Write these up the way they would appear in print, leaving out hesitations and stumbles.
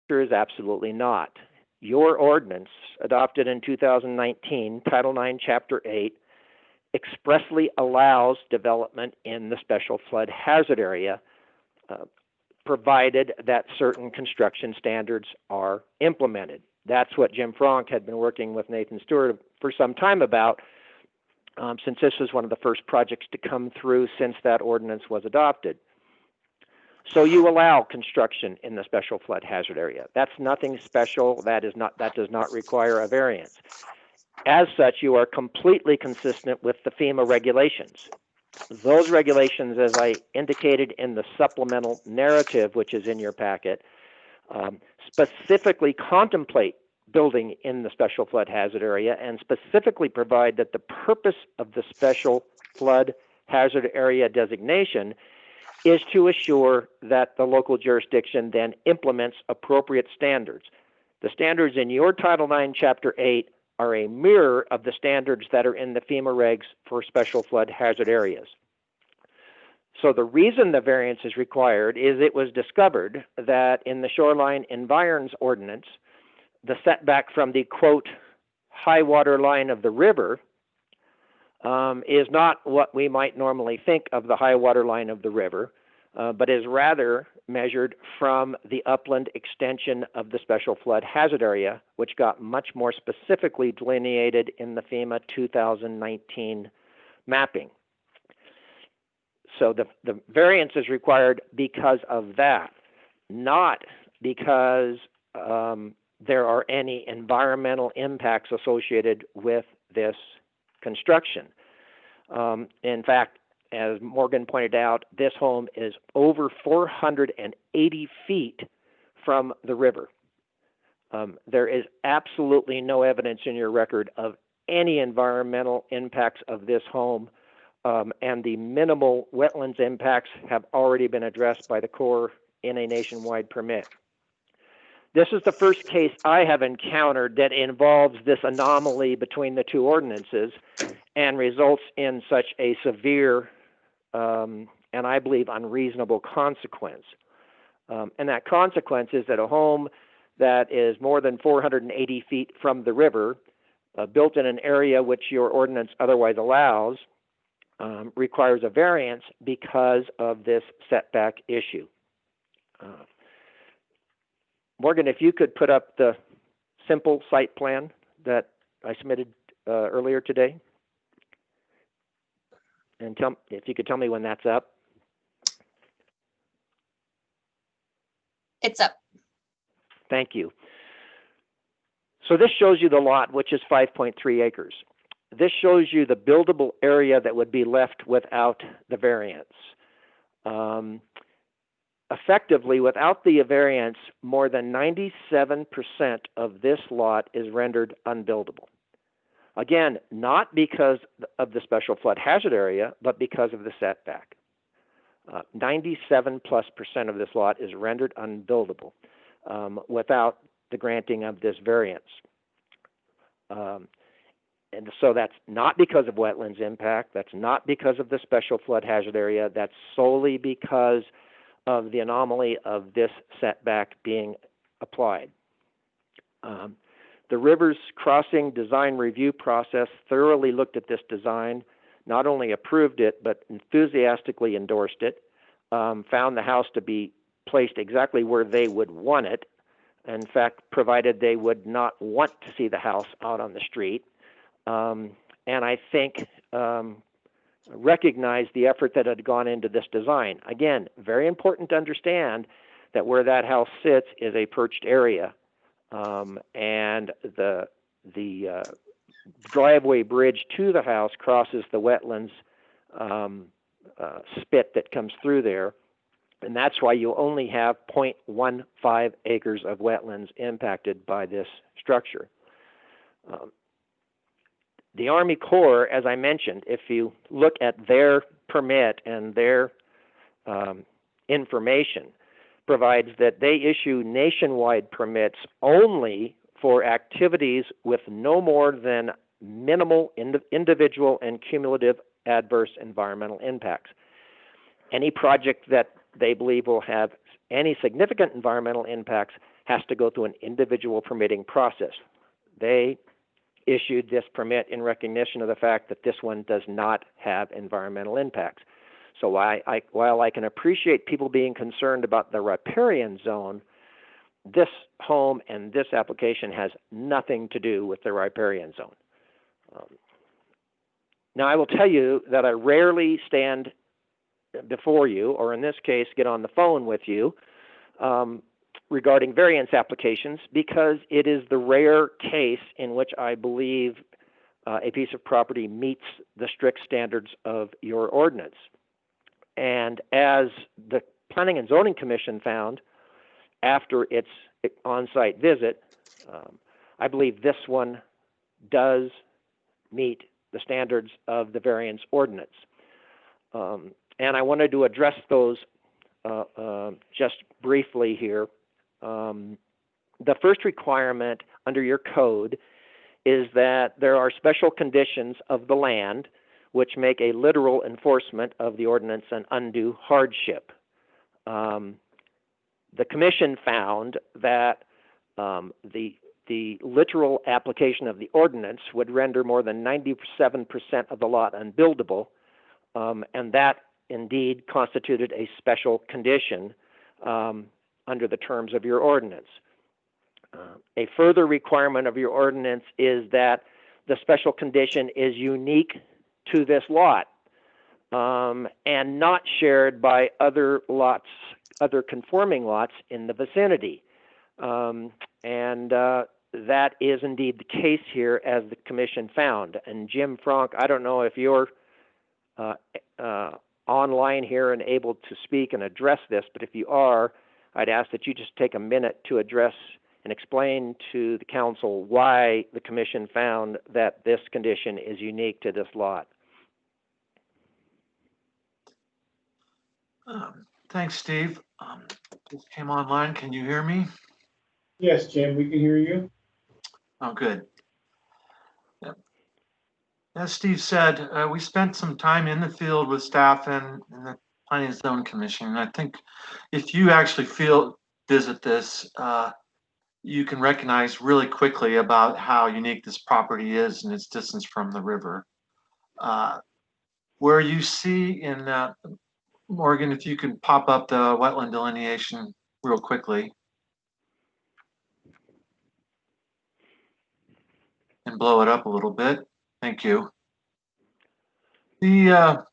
answer is absolutely not. Your ordinance, adopted in 2019, Title IX, Chapter 8, expressly allows development in the special flood hazard area, provided that certain construction standards are implemented. That's what Jim Frank had been working with Nathan Stewart for some time about, since this was one of the first projects to come through since that ordinance was adopted. So you allow construction in the special flood hazard area. That's nothing special. That does not require a variance. As such, you are completely consistent with the FEMA regulations. Those regulations, as I indicated in the supplemental narrative, which is in your packet, specifically contemplate building in the special flood hazard area and specifically provide that the purpose of the special flood hazard area designation is to assure that the local jurisdiction then implements appropriate standards. The standards in your Title IX, Chapter 8 are a mirror of the standards that are in the FEMA regs for special flood hazard areas. So the reason the variance is required is it was discovered that in the Shoreline Environs Ordinance, the setback from the, quote, high water line of the river is not what we might normally think of the high water line of the river, but is rather measured from the upland extension of the special flood hazard area, which got much more specifically delineated in the FEMA 2019 mapping. So the variance is required because of that, not because there are any environmental impacts associated with this construction. In fact, as Morgan pointed out, this home is over 480 feet from the river. There is absolutely no evidence in your record of any environmental impacts of this home, and the minimal wetlands impacts have already been addressed by the Corps in a nationwide permit. This is the first case I have encountered that involves this anomaly between the two ordinances and results in such a severe and I believe unreasonable consequence. And that consequence is that a home that is more than 480 feet from the river, built in an area which your ordinance otherwise allows, requires a variance because of this setback issue. Morgan, if you could put up the simple site plan that I submitted earlier today, and if you could tell me when that's up. It's up. Thank you. So this shows you the lot, which is 5.3 acres. This shows you the buildable area that would be left without the variance. Effectively, without the variance, more than 97% of this lot is rendered unbuildable. Again, not because of the special flood hazard area, but because of the setback. 97+% of this lot is rendered unbuildable without the granting of this variance. And so that's not because of wetlands impact. That's not because of the special flood hazard area. That's solely because of the anomaly of this setback being applied. The Rivers Crossing design review process thoroughly looked at this design, not only approved it, but enthusiastically endorsed it, found the house to be placed exactly where they would want it. In fact, provided they would not want to see the house out on the street. And I think recognize the effort that had gone into this design. Again, very important to understand that where that house sits is a perched area, and the driveway bridge to the house crosses the wetlands spit that comes through there, and that's why you only have 0.15 acres of wetlands impacted by this structure. The Army Corps, as I mentioned, if you look at their permit and their information, provides that they issue nationwide permits only for activities with no more than minimal individual and cumulative adverse environmental impacts. Any project that they believe will have any significant environmental impacts has to go through an individual permitting process. They issued this permit in recognition of the fact that this one does not have environmental impacts. So while I can appreciate people being concerned about the riparian zone, this home and this application has nothing to do with the riparian zone. Now, I will tell you that I rarely stand before you, or in this case, get on the phone with you regarding variance applications, because it is the rare case in which I believe a piece of property meets the strict standards of your ordinance. And as the Planning and Zoning Commission found after its on-site visit, I believe this one does meet the standards of the variance ordinance. And I wanted to address those just briefly here. The first requirement under your code is that there are special conditions of the land which make a literal enforcement of the ordinance an undue hardship. The commission found that the literal application of the ordinance would render more than 97% of the lot unbuildable, and that indeed constituted a special condition under the terms of your ordinance. A further requirement of your ordinance is that the special condition is unique to this lot and not shared by other lots, other conforming lots in the vicinity. That is indeed the case here, as the commission found. And Jim Frank, I don't know if you're online here and able to speak and address this, but if you are, I'd ask that you just take a minute to address and explain to the council why the commission found that this condition is unique to this lot. Thanks, Steve. Just came online. Can you hear me? Yes, Jim, we can hear you. Oh, good. Yep. As Steve said, we spent some time in the field with staff and the Planning and Zoning Commission. And I think if you actually visit this, you can recognize really quickly about how unique this property is and its distance from the river. Where you see in Morgan, if you can pop up the wetland delineation real quickly. And blow it up a little bit. Thank you. The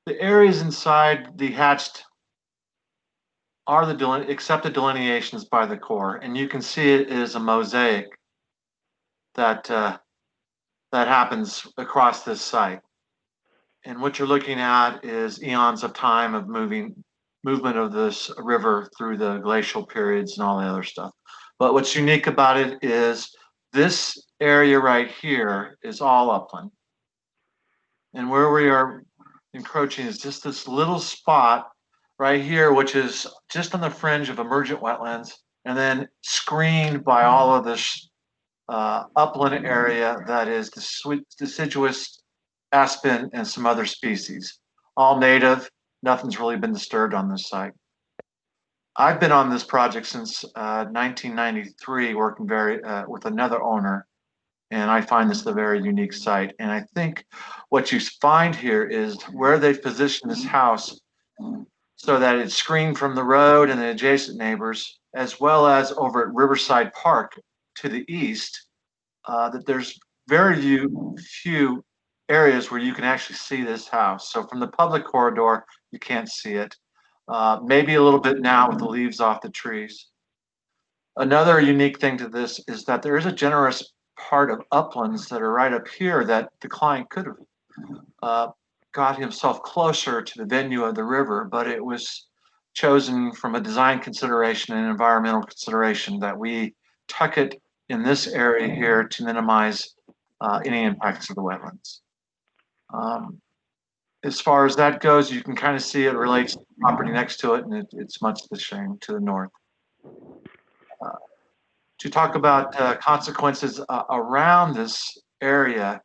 areas inside the hatched are the accepted delineations by the Corps, and you can see it is a mosaic that that happens across this site. And what you're looking at is eons of time of movement of this river through the glacial periods and all the other stuff. But what's unique about it is this area right here is all upland. And where we are encroaching is just this little spot right here, which is just on the fringe of emergent wetlands, and then screened by all of this upland area that is deciduous aspen and some other species. All native, nothing's really been disturbed on this site. I've been on this project since 1993, working with another owner, and I find this a very unique site. And I think what you find here is where they've positioned this house so that it's screened from the road and the adjacent neighbors, as well as over at Riverside Park to the east, that there's very few areas where you can actually see this house. So from the public corridor, you can't see it. Maybe a little bit now with the leaves off the trees. Another unique thing to this is that there is a generous part of uplands that are right up here that the client could have got himself closer to the venue of the river, but it was chosen from a design consideration and environmental consideration that we tuck it in this area here to minimize any impacts of the wetlands. As far as that goes, you can kind of see it relates to the property next to it, and it's much the same to the north. To talk about consequences around this area,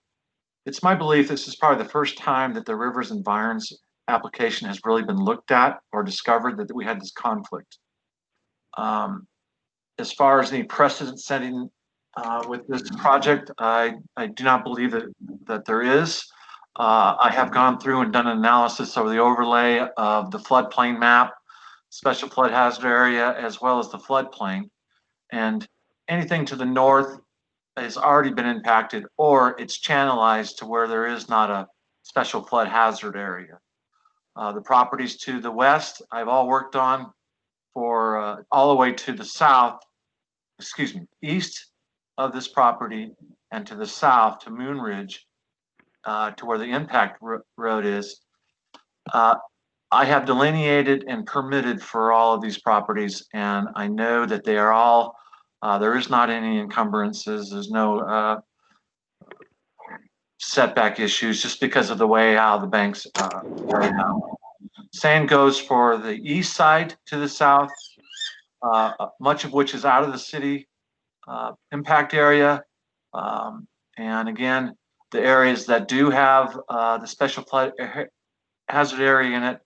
it's my belief this is probably the first time that the Rivers and Environs application has really been looked at or discovered that we had this conflict. as far as any precedent setting with this project, I do not believe that there is. I have gone through and done an analysis of the overlay of the floodplain map, special flood hazard area, as well as the floodplain. And anything to the north has already been impacted, or it's channelized to where there is not a special flood hazard area. The properties to the west, I've all worked on for all the way to the south, east of this property and to the south to Moon Ridge, to where the impact road is. I have delineated and permitted for all of these properties, and I know that they are all, there is not any encumbrances. There's no setback issues just because of the way how the banks are now. Same goes for the east side to the south, much of which is out of the city impact area. And again, the areas that do have the special flood hazard area in it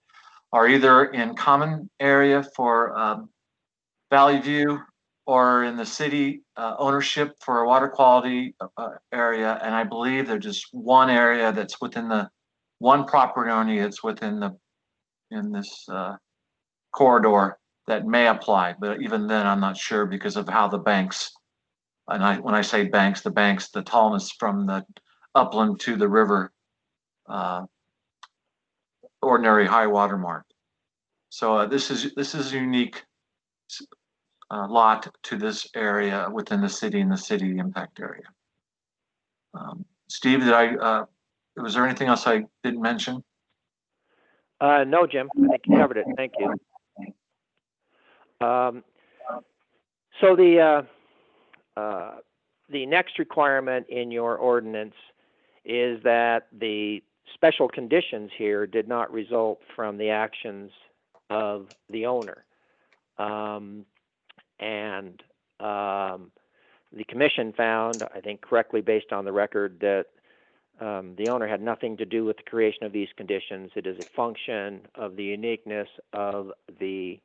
are either in common area for Valley View or in the city ownership for a water quality area. And I believe there's just one area that's within the one property only that's within the in this corridor that may apply. But even then, I'm not sure because of how the banks, and when I say banks, the tallness from the upland to the river, ordinary high water mark. So this is a unique lot to this area within the city and the city impact area. Steve, was there anything else I didn't mention? No, Jim, I think you covered it. Thank you. So the next requirement in your ordinance is that the special conditions here did not result from the actions of the owner. The commission found, I think correctly based on the record, that the owner had nothing to do with the creation of these conditions. It is a function of the uniqueness of the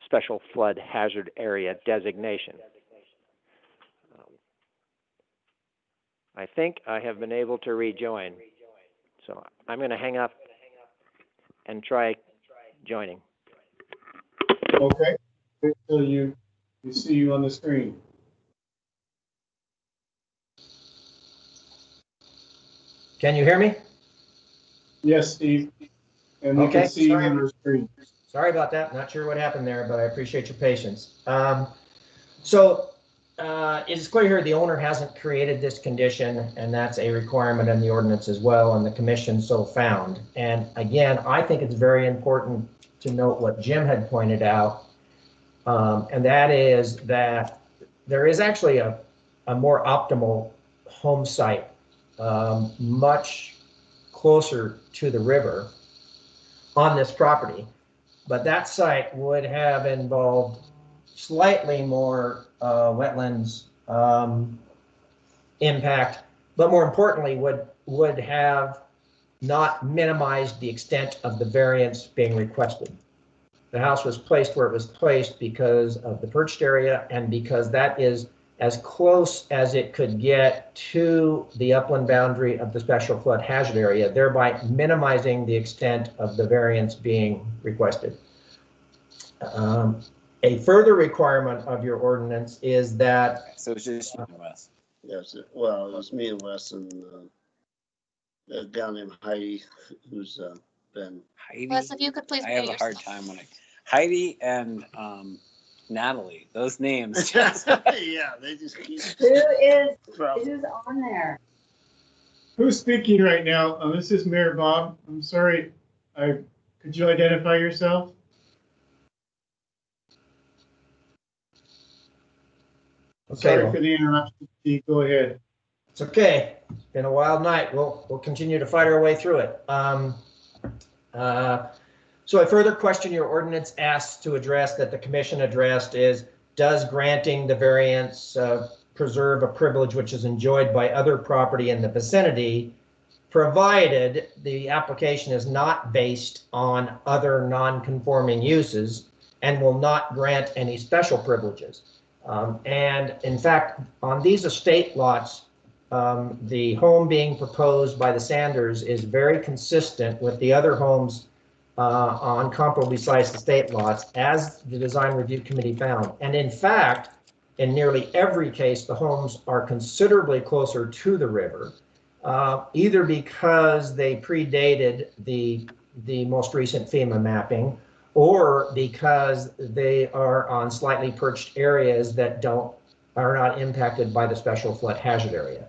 special flood hazard area designation. I think I have been able to rejoin. So I'm going to hang up and try joining. Okay, so we see you on the screen. Can you hear me? Yes, Steve, and we can see you on the screen. Sorry about that. Not sure what happened there, but I appreciate your patience. It's clear here the owner hasn't created this condition, and that's a requirement in the ordinance as well, and the commission so found. And again, I think it's very important to note what Jim had pointed out, and that is that there is actually a more optimal home site, much closer to the river on this property. But that site would have involved slightly more wetlands impact, but more importantly would have not minimized the extent of the variance being requested. The house was placed where it was placed because of the perched area and because that is as close as it could get to the upland boundary of the special flood hazard area, thereby minimizing the extent of the variance being requested. A further requirement of your ordinance is that. So it's just you and Wes. Yes, well, it was me and Wes and a gal named Heidi, who's been. Heidi. Wes, if you could please I have a hard time when Heidi and Natalie. Those names. Just... Yeah, they just keep. Who's on there? Who's speaking right now? This is Mayor Bob. I'm sorry. Could you identify yourself? Okay, Sorry for the interruption, Steve. Go ahead. It's okay. It's been a wild night. We'll continue to fight our way through it. So a further question your ordinance asks to address that the commission addressed is, does granting the variance preserve a privilege which is enjoyed by other property in the vicinity, provided the application is not based on other non-conforming uses and will not grant any special privileges. And in fact, on these estate lots, the home being proposed by the Sanders is very consistent with the other homes on comparably sized estate lots, as the Design Review Committee found. And in fact, in nearly every case, the homes are considerably closer to the river, either because they predated the most recent FEMA mapping, or because they are on slightly perched areas that are not impacted by the special flood hazard area.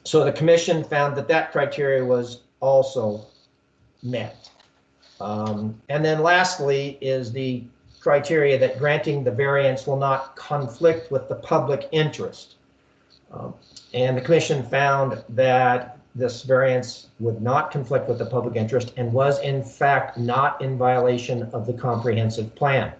So the commission found that that criteria was also met. And then lastly is the criteria that granting the variance will not conflict with the public interest. And the commission found that this variance would not conflict with the public interest and was in fact not in violation of the comprehensive plan.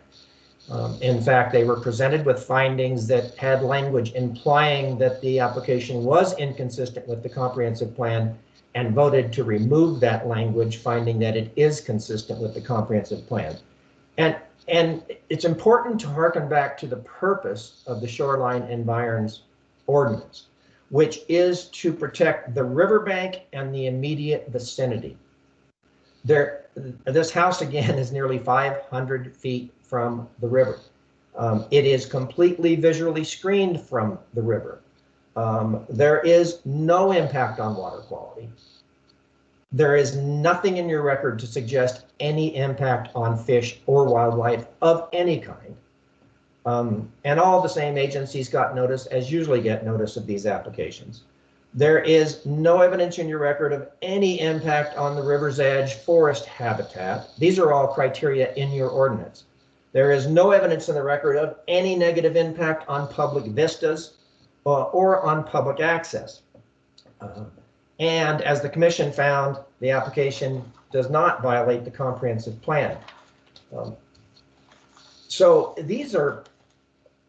In fact, they were presented with findings that had language implying that the application was inconsistent with the comprehensive plan, and voted to remove that language, finding that it is consistent with the comprehensive plan. And it's important to harken back to the purpose of the Shoreline Environs Ordinance, which is to protect the riverbank and the immediate vicinity. This house, again, is nearly 500 feet from the river. It is completely visually screened from the river. There is no impact on water quality. There is nothing in your record to suggest any impact on fish or wildlife of any kind. And all the same agencies got notice as usually get notice of these applications. There is no evidence in your record of any impact on the river's edge forest habitat. These are all criteria in your ordinance. There is no evidence in the record of any negative impact on public vistas or on public access. And as the commission found, the application does not violate the comprehensive plan. So these are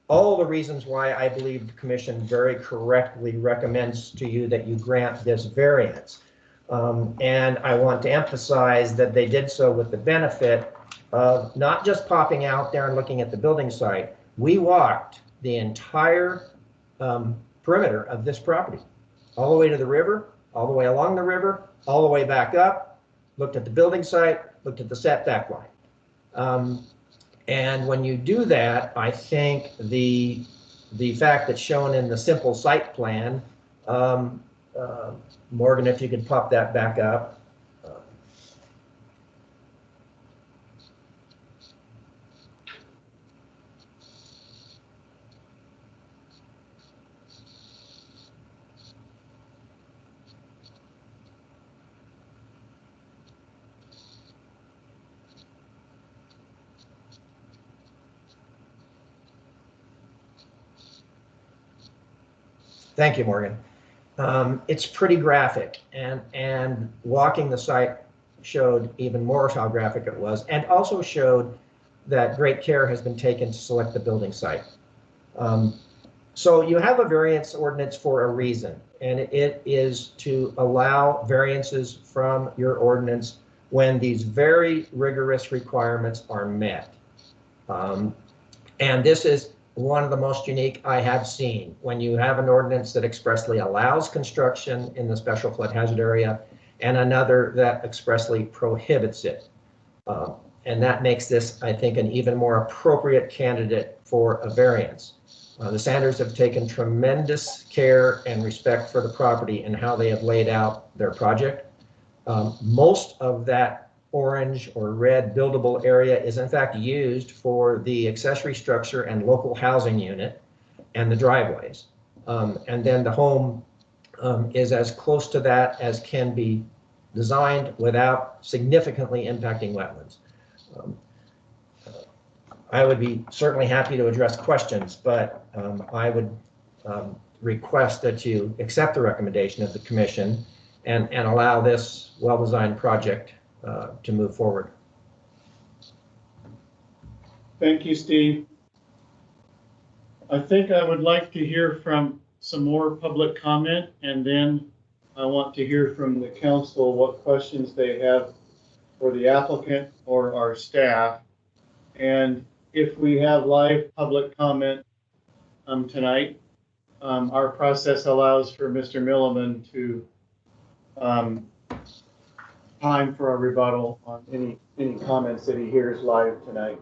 all the reasons why I believe the commission very correctly recommends to you that you grant this variance. And I want to emphasize that they did so with the benefit of not just popping out there and looking at the building site. We walked the entire perimeter of this property, all the way to the river, all the way along the river, all the way back up, looked at the building site, looked at the setback line. And when you do that, I think the fact that's shown in the simple site plan, Morgan, if you could pop that back up. Thank you, Morgan. It's pretty graphic, and walking the site showed even more how graphic it was, and also showed that great care has been taken to select the building site. So you have a variance ordinance for a reason, and it is to allow variances from your ordinance when these very rigorous requirements are met. And this is one of the most unique I have seen, when you have an ordinance that expressly allows construction in the special flood hazard area and another that expressly prohibits it. And that makes this, I think, an even more appropriate candidate for a variance. The Sanders have taken tremendous care and respect for the property and how they have laid out their project. Most of that orange or red buildable area is in fact used for the accessory structure and local housing unit and the driveways. And then the home is as close to that as can be designed without significantly impacting wetlands. I would be certainly happy to address questions, but I would request that you accept the recommendation of the commission and allow this well-designed project to move forward. Thank you, Steve. I think I would like to hear from some more public comment, and then I want to hear from the council what questions they have for the applicant or our staff. And if we have live public comment tonight, our process allows for Mr. Milliman to time for a rebuttal on any comments that he hears live tonight.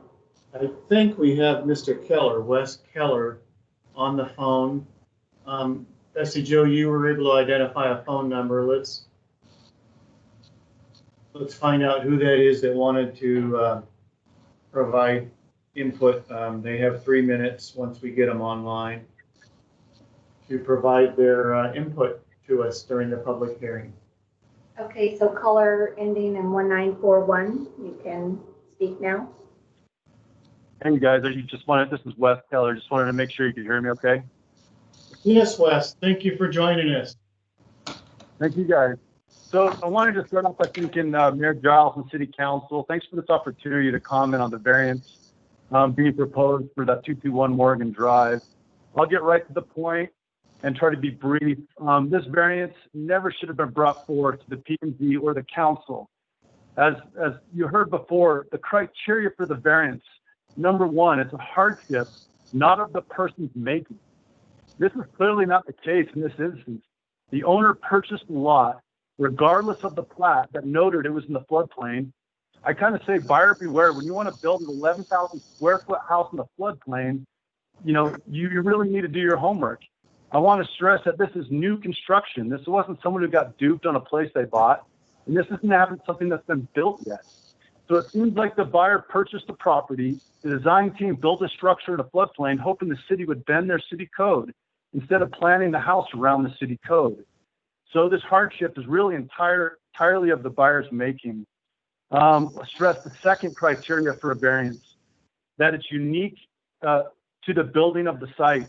I think we have Mr. Keller, Wes Keller, on the phone. Bessie Joe, you were able to identify a phone number. Let's find out who that is that wanted to provide input. They have 3 minutes once we get them online to provide their input to us during the public hearing. Okay, so caller ending in 1941, you can speak now. Hey guys, this is Wes Keller. Just wanted to make sure you could hear me okay. Yes, Wes, thank you for joining us. Thank you guys. So I wanted to start off by thanking Mayor Giles and City Council. Thanks for this opportunity to comment on the variance being proposed for that 221 Morgan Drive. I'll get right to the point and try to be brief. This variance never should have been brought forward to the P&Z or the council. As you heard before, the criteria for the variance, number one, it's a hardship, not of the person's making. This is clearly not the case in this instance. The owner purchased the lot, regardless of the plat that noted it was in the floodplain. I kind of say buyer beware. When you want to build an 11,000 square foot house in the floodplain, you really need to do your homework. I want to stress that this is new construction. This wasn't someone who got duped on a place they bought, and this isn't something that's been built yet. So it seems like the buyer purchased the property, the design team built a structure in a floodplain, hoping the city would bend their city code instead of planning the house around the city code. So this hardship is really entirely of the buyer's making. Stress the second criteria for a variance, that it's unique to the building of the site.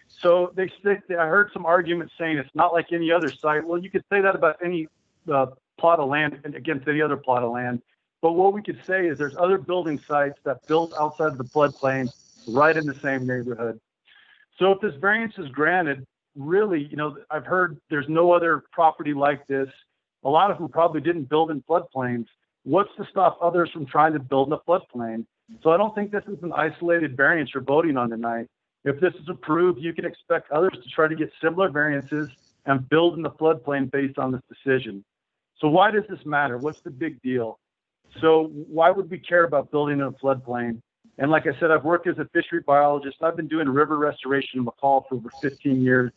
So I heard some arguments saying it's not like any other site. Well, you could say that about any plot of land against any other plot of land. But what we could say is there's other building sites that built outside of the floodplain right in the same neighborhood. So if this variance is granted, really, I've heard there's no other property like this. A lot of them probably didn't build in floodplains. What's to stop others from trying to build in a floodplain? So I don't think this is an isolated variance you're voting on tonight. If this is approved, you can expect others to try to get similar variances and build in the floodplain based on this decision. So why does this matter? What's the big deal? So why would we care about building in a floodplain? And like I said, I've worked as a fishery biologist. I've been doing river restoration in McCall for over 15 years.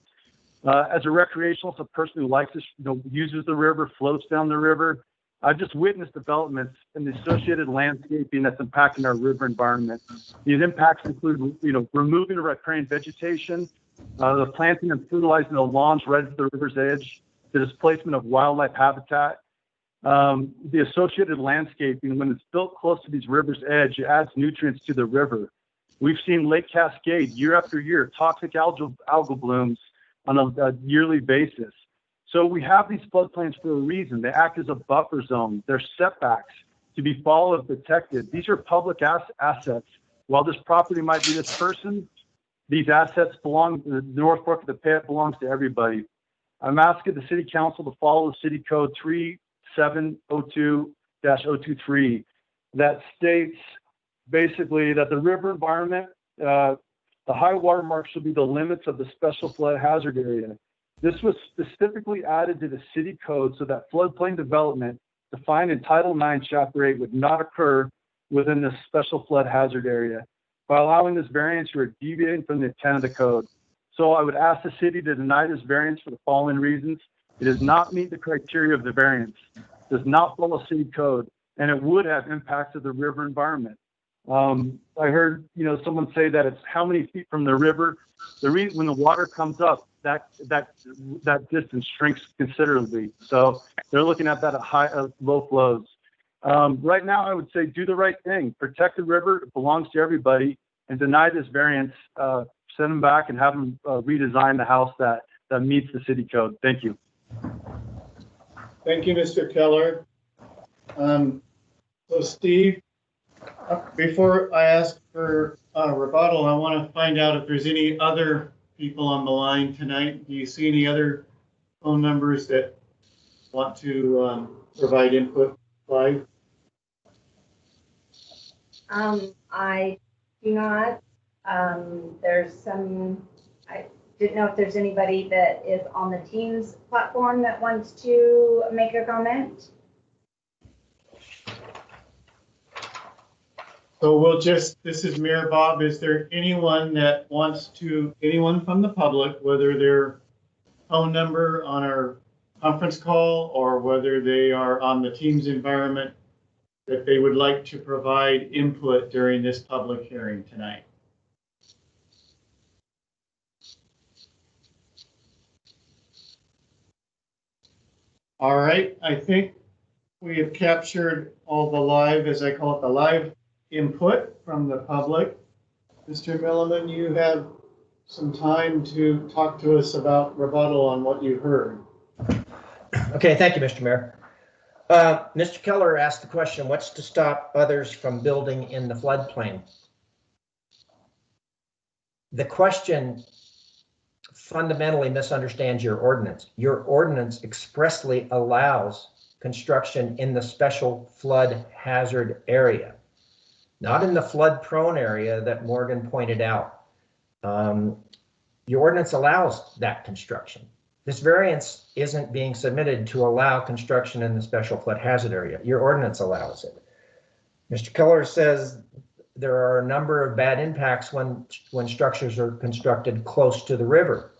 As a recreationalist, a person who likes this, uses the river, floats down the river, I've just witnessed developments in the associated landscaping that's impacting our river environment. These impacts include, removing riparian vegetation, the planting and fertilizing of lawns right at the river's edge, the displacement of wildlife habitat, the associated landscaping. When it's built close to these rivers' edge, it adds nutrients to the river. We've seen Lake Cascade year after year, toxic algal blooms on a yearly basis. So we have these floodplains for a reason. They act as a buffer zone. They're setbacks to be followed and protected. These are public assets. While this property might be this person, these assets belong to the North Fork of the Pit, belongs to everybody. I'm asking the City Council to follow the City Code 3702-023 that states basically that the river environment, the high water mark should be the limits of the special flood hazard area. This was specifically added to the city code so that floodplain development defined in Title IX, Chapter 8 would not occur within the special flood hazard area. By allowing this variance, you are deviating from the intent of the code. So I would ask the city to deny this variance for the following reasons. It does not meet the criteria of the variance, does not follow city code, and it would have impacts of the river environment. I heard, someone say that it's how many feet from the river. When the water comes up, that distance shrinks considerably. So they're looking at that at low flows. Right now, I would say do the right thing. Protect the river. It belongs to everybody. And deny this variance. Send them back and have them redesign the house that meets the city code. Thank you. Thank you, Mr. Keller. So Steve, before I ask for rebuttal, I want to find out if there's any other people on the line tonight. Do you see any other phone numbers that want to provide input live? I do not. There's some, I didn't know if there's anybody that is on the Teams platform that wants to make a comment. So we'll just, this is Mayor Bob. Is there anyone that wants to, anyone from the public, whether their phone number on our conference call or whether they are on the Teams environment, that they would like to provide input during this public hearing tonight? All right, I think we have captured all the live, as I call it, the live input from the public. Mr. Milliman, you have some time to talk to us about rebuttal on what you heard. Okay, thank you, Mr. Mayor. Mr. Keller asked the question, what's to stop others from building in the floodplain? The question fundamentally misunderstands your ordinance. Your ordinance expressly allows construction in the special flood hazard area, not in the flood prone area that Morgan pointed out. Your ordinance allows that construction. This variance isn't being submitted to allow construction in the special flood hazard area. Your ordinance allows it. Mr. Keller says there are a number of bad impacts when structures are constructed close to the river.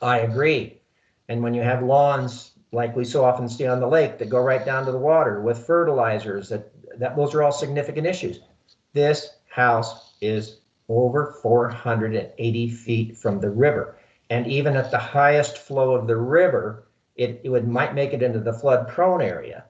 I agree. And when you have lawns like we so often see on the lake that go right down to the water with fertilizers, those are all significant issues. This house is over 480 feet from the river. And even at the highest flow of the river, it might make it into the flood prone area.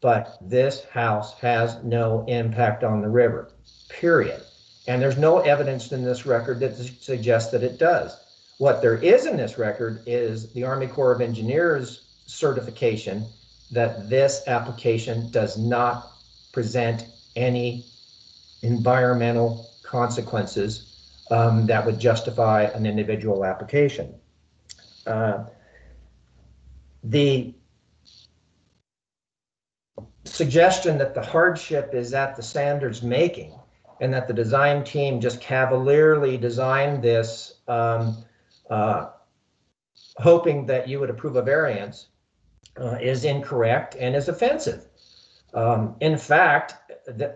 But this house has no impact on the river, period. And there's no evidence in this record that suggests that it does. What there is in this record is the Army Corps of Engineers certification that this application does not present any environmental consequences that would justify an individual application. The suggestion that the hardship is at the Sanders making and that the design team just cavalierly designed this hoping that you would approve a variance is incorrect and is offensive. In fact,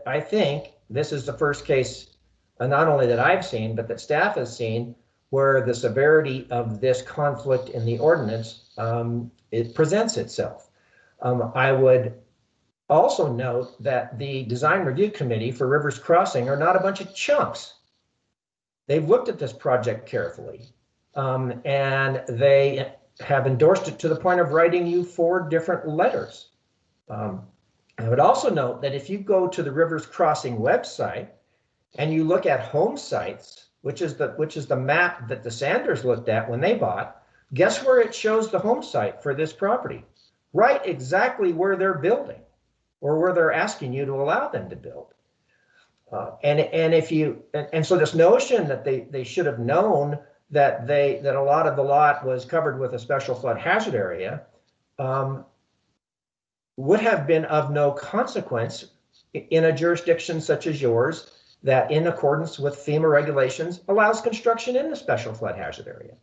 I think this is the first case, not only that I've seen, but that staff has seen, where the severity of this conflict in the ordinance, it presents itself. I would also note that the Design Review Committee for Rivers Crossing are not a bunch of chumps. They've looked at this project carefully, and they have endorsed it to the point of writing you 4 different letters. I would also note that if you go to the Rivers Crossing website and you look at home sites, which is the map that the Sanders looked at when they bought, guess where it shows the home site for this property? Right exactly where they're building, or where they're asking you to allow them to build. And so this notion that they should have known that a lot of the lot was covered with a special flood hazard area would have been of no consequence in a jurisdiction such as yours that, in accordance with FEMA regulations, allows construction in the special flood hazard area.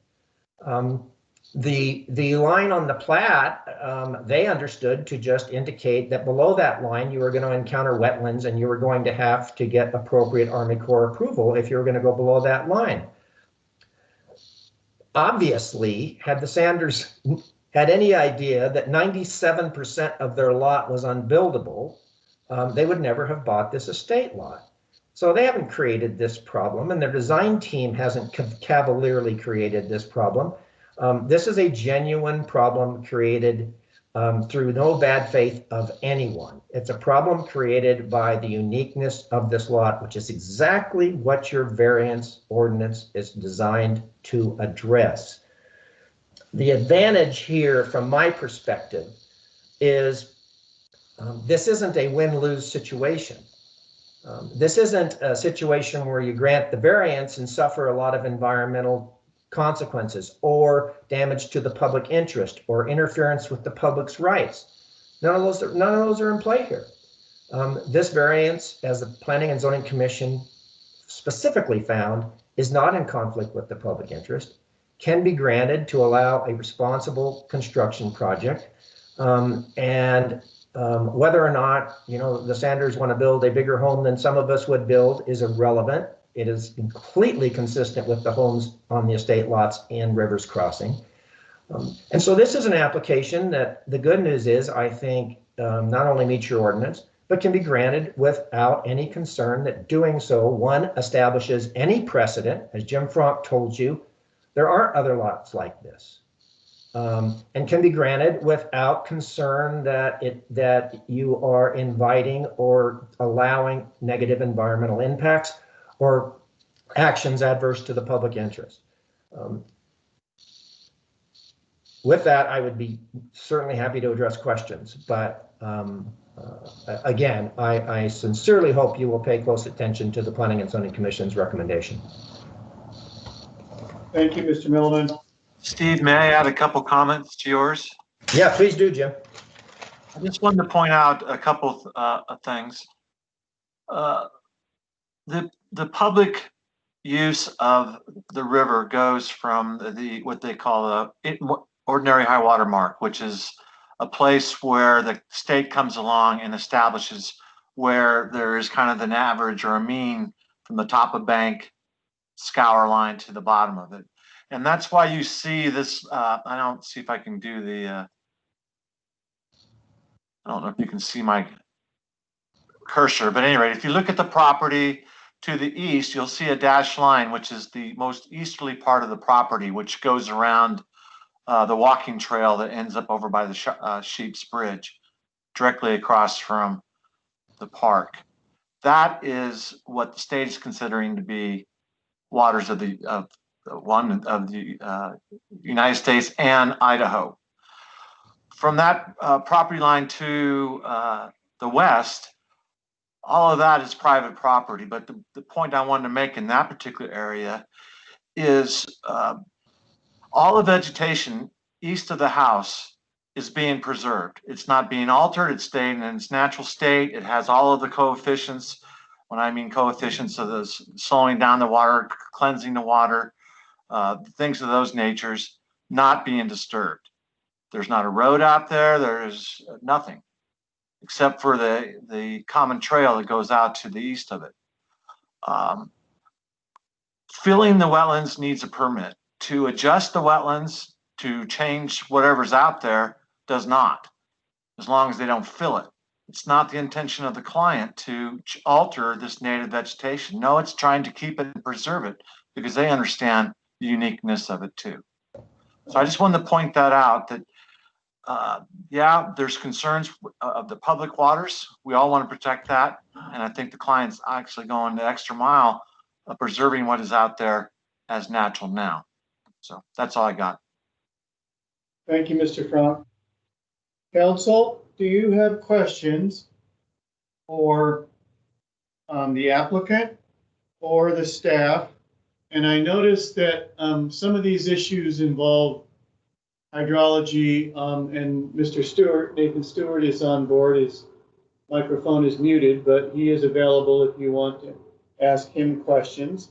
The line on the plat, they understood to just indicate that below that line you were going to encounter wetlands and you were going to have to get appropriate Army Corps approval if you were going to go below that line. Obviously, had the Sanders had any idea that 97% of their lot was unbuildable, they would never have bought this estate lot. So they haven't created this problem, and their design team hasn't cavalierly created this problem. This is a genuine problem created through no bad faith of anyone. It's a problem created by the uniqueness of this lot, which is exactly what your variance ordinance is designed to address. The advantage here, from my perspective, is this isn't a win-lose situation. This isn't a situation where you grant the variance and suffer a lot of environmental consequences or damage to the public interest or interference with the public's rights. None of those are in play here. This variance, as the Planning and Zoning Commission specifically found, is not in conflict with the public interest, can be granted to allow a responsible construction project. Whether or not, the Sanders want to build a bigger home than some of us would build is irrelevant. It is completely consistent with the homes on the estate lots in Rivers Crossing. And so this is an application that the good news is, I think, not only meets your ordinance, but can be granted without any concern that doing so, one, establishes any precedent. As Jim Frank told you, there aren't other lots like this. And can be granted without concern that you are inviting or allowing negative environmental impacts or actions adverse to the public interest. With that, I would be certainly happy to address questions, but again, I sincerely hope you will pay close attention to the Planning and Zoning Commission's recommendation. Thank you, Mr. Milliman. Steve, may I add a couple comments to yours? Yeah, please do, Jim. I just wanted to point out a couple of things. The public use of the river goes from what they call the ordinary high water mark, which is a place where the state comes along and establishes where there is kind of an average or a mean from the top of bank scour line to the bottom of it. And that's why you see this, I don't see if I can do the, I don't know if you can see my cursor, but anyway, if you look at the property to the east, you'll see a dashed line, which is the most easterly part of the property, which goes around the walking trail that ends up over by the Sheep's Bridge, directly across from the park. That is what the state is considering to be waters of the United States and Idaho. From that property line to the west, all of that is private property. But the point I wanted to make in that particular area is all the vegetation east of the house is being preserved. It's not being altered. It's staying in its natural state. It has all of the coefficients. When I mean coefficients of the slowing down the water, cleansing the water, things of those natures, not being disturbed. There's not a road out there. There's nothing except for the common trail that goes out to the east of it. Filling the wetlands needs a permit. To adjust the wetlands, to change whatever's out there, does not, as long as they don't fill it. It's not the intention of the client to alter this native vegetation. No, it's trying to keep it and preserve it because they understand the uniqueness of it too. So I just wanted to point that out, that yeah, there's concerns of the public waters. We all want to protect that. And I think the client's actually going the extra mile of preserving what is out there as natural now. So that's all I got. Thank you, Mr. Frank. Council, do you have questions for the applicant or the staff? And I noticed that some of these issues involve hydrology, and Mr. Stewart, Nathan Stewart, is on board. His microphone is muted, but he is available if you want to ask him questions.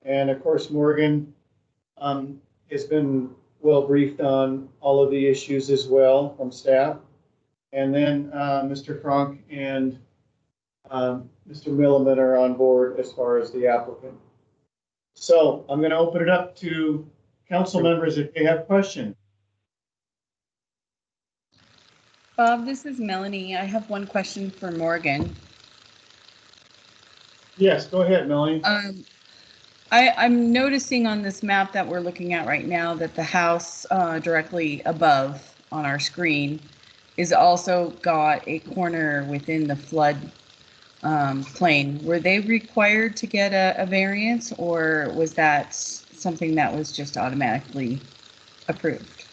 And of course, Morgan has been well briefed on all of the issues as well from staff. And then Mr. Frank and Mr. Milliman are on board as far as the applicant. So I'm going to open it up to council members if they have questions. Bob, this is Melanie. I have one question for Morgan. Yes, go ahead, Melanie. I'm noticing on this map that we're looking at right now that the house directly above on our screen is also got a corner within the flood plain. Were they required to get a variance, or was that something that was just automatically approved?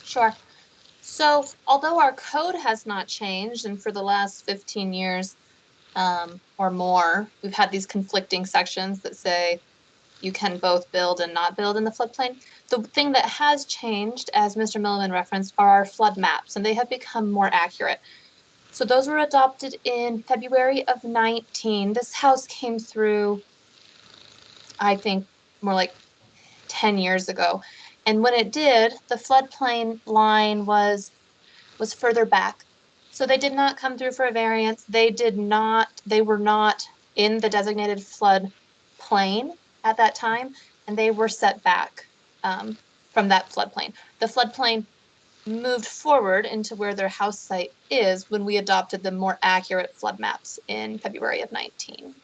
Sure. So although our code has not changed, and for the last 15 years or more, we've had these conflicting sections that say you can both build and not build in the floodplain. The thing that has changed, as Mr. Milliman referenced, are our flood maps, and they have become more accurate. So those were adopted in February of 19. This house came through, I think, more like 10 years ago. And when it did, the floodplain line was further back. So they did not come through for a variance. They were not in the designated flood plain at that time, and they were set back from that floodplain. The floodplain moved forward into where their house site is when we adopted the more accurate flood maps in February of 19.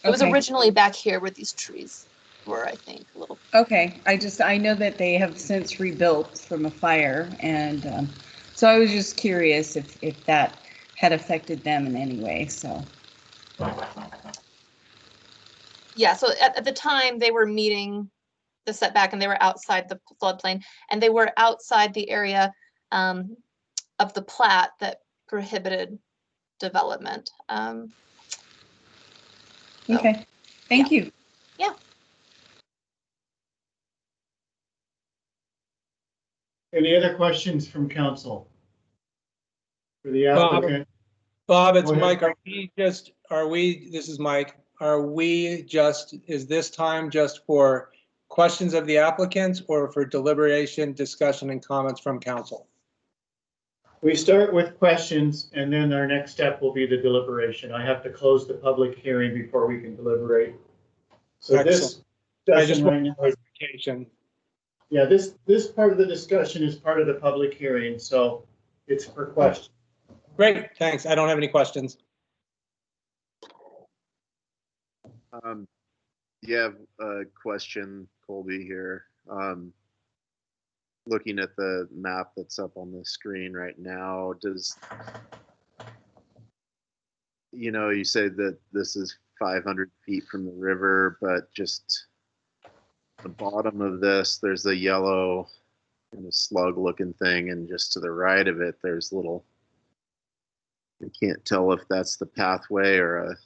It was Okay. originally back here where these trees were, I think, a little. Okay, I know that they have since rebuilt from a fire, and so I was just curious if that had affected them in any way. So Yeah, so at the time they were meeting the setback and they were outside the floodplain, and they were outside the area of the plat that prohibited development. okay, thank you. Yeah. Any other questions from council? For the Bob, applicant? Bob, it's Go ahead. Mike. This is Mike. Is this time just for questions of the applicants or for deliberation, discussion, and comments from council? We start with questions, and then our next step will be the deliberation. I have to close the public hearing before we can deliberate. So this I just discussion want right now is, clarification. yeah, this part of the discussion is part of the public hearing, so it's for questions. Great, thanks. I don't have any questions. Yeah, a question, Colby here. Looking at the map that's up on the screen right now, you say that this is 500 feet from the river, but just the bottom of this, there's a yellow kind of slug looking thing, and just to the right of it, there's little, I can't tell if that's the pathway or a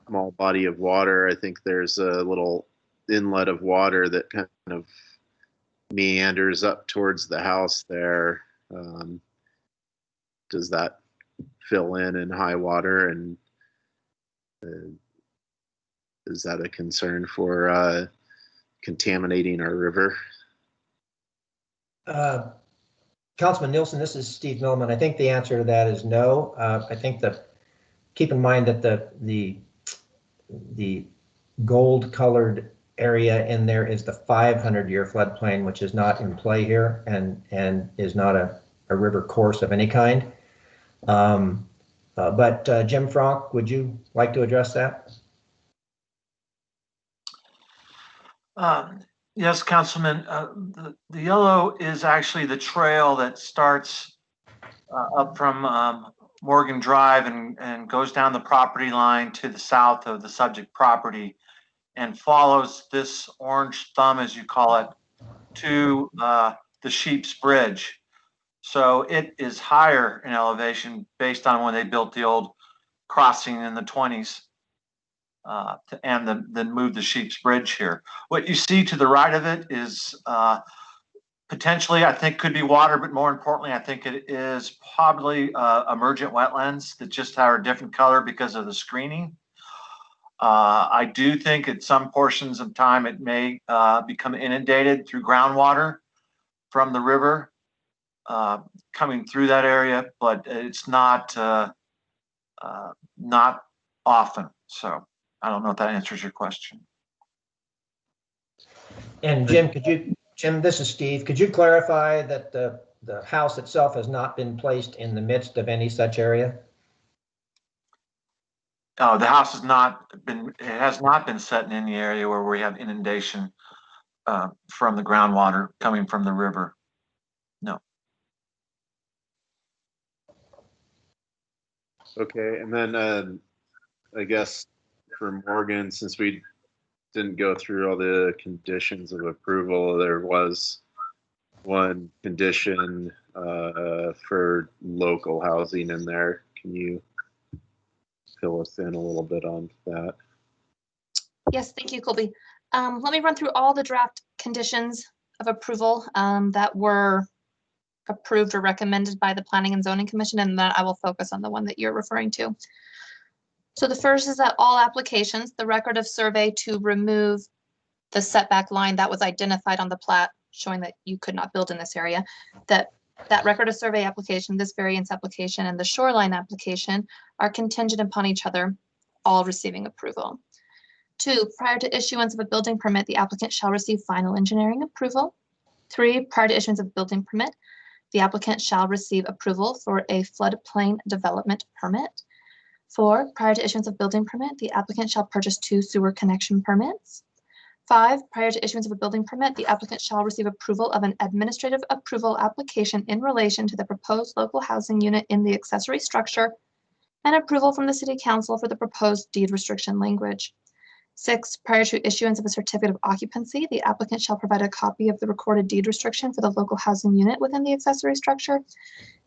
small body of water. I think there's a little inlet of water that kind of meanders up towards the house there. Does that fill in high water, and is that a concern for contaminating our river? Councilman Nielsen, this is Steve Millman. I think the answer to that is no. I think keep in mind that the gold colored area in there is the 500-year floodplain, which is not in play here and is not a river course of any kind. But Jim Franck, would you like to address that? Yes, Councilman. The yellow is actually the trail that starts up from Morgan Drive and goes down the property line to the south of the subject property and follows this orange thumb, as you call it, to the Sheep's Bridge. So it is higher in elevation based on when they built the old crossing in the 20s and then moved the Sheep's Bridge here. What you see to the right of it is potentially, I think, could be water, but more importantly, I think it is probably emergent wetlands that just are a different color because of the screening. I do think at some portions of time it may become inundated through groundwater from the river coming through that area, but it's not often. So I don't know if that answers your question. And Jim, this is Steve. Could you clarify that the house itself has not been placed in the midst of any such area? The house has not been set in any area where we have inundation from the groundwater coming from the river. No. Okay, and then I guess for Morgan, since we didn't go through all the conditions of approval, there was one condition for local housing in there. Can you fill us in a little bit on that? Yes, thank you, Colby. Let me run through all the draft conditions of approval that were approved or recommended by the Planning and Zoning Commission, and then I will focus on the one that you're referring to. So the first is that all applications, the record of survey to remove the setback line that was identified on the plat showing that you could not build in this area, that record of survey application, this variance application, and the shoreline application are contingent upon each other, all receiving approval. 2, prior to issuance of a building permit, the applicant shall receive final engineering approval. 3, prior to issuance of building permit, the applicant shall receive approval for a floodplain development permit. 4, prior to issuance of building permit, the applicant shall purchase 2 sewer connection permits. 5, prior to issuance of a building permit, the applicant shall receive approval of an administrative approval application in relation to the proposed local housing unit in the accessory structure and approval from the City Council for the proposed deed restriction language. 6, prior to issuance of a certificate of occupancy, the applicant shall provide a copy of the recorded deed restriction for the local housing unit within the accessory structure.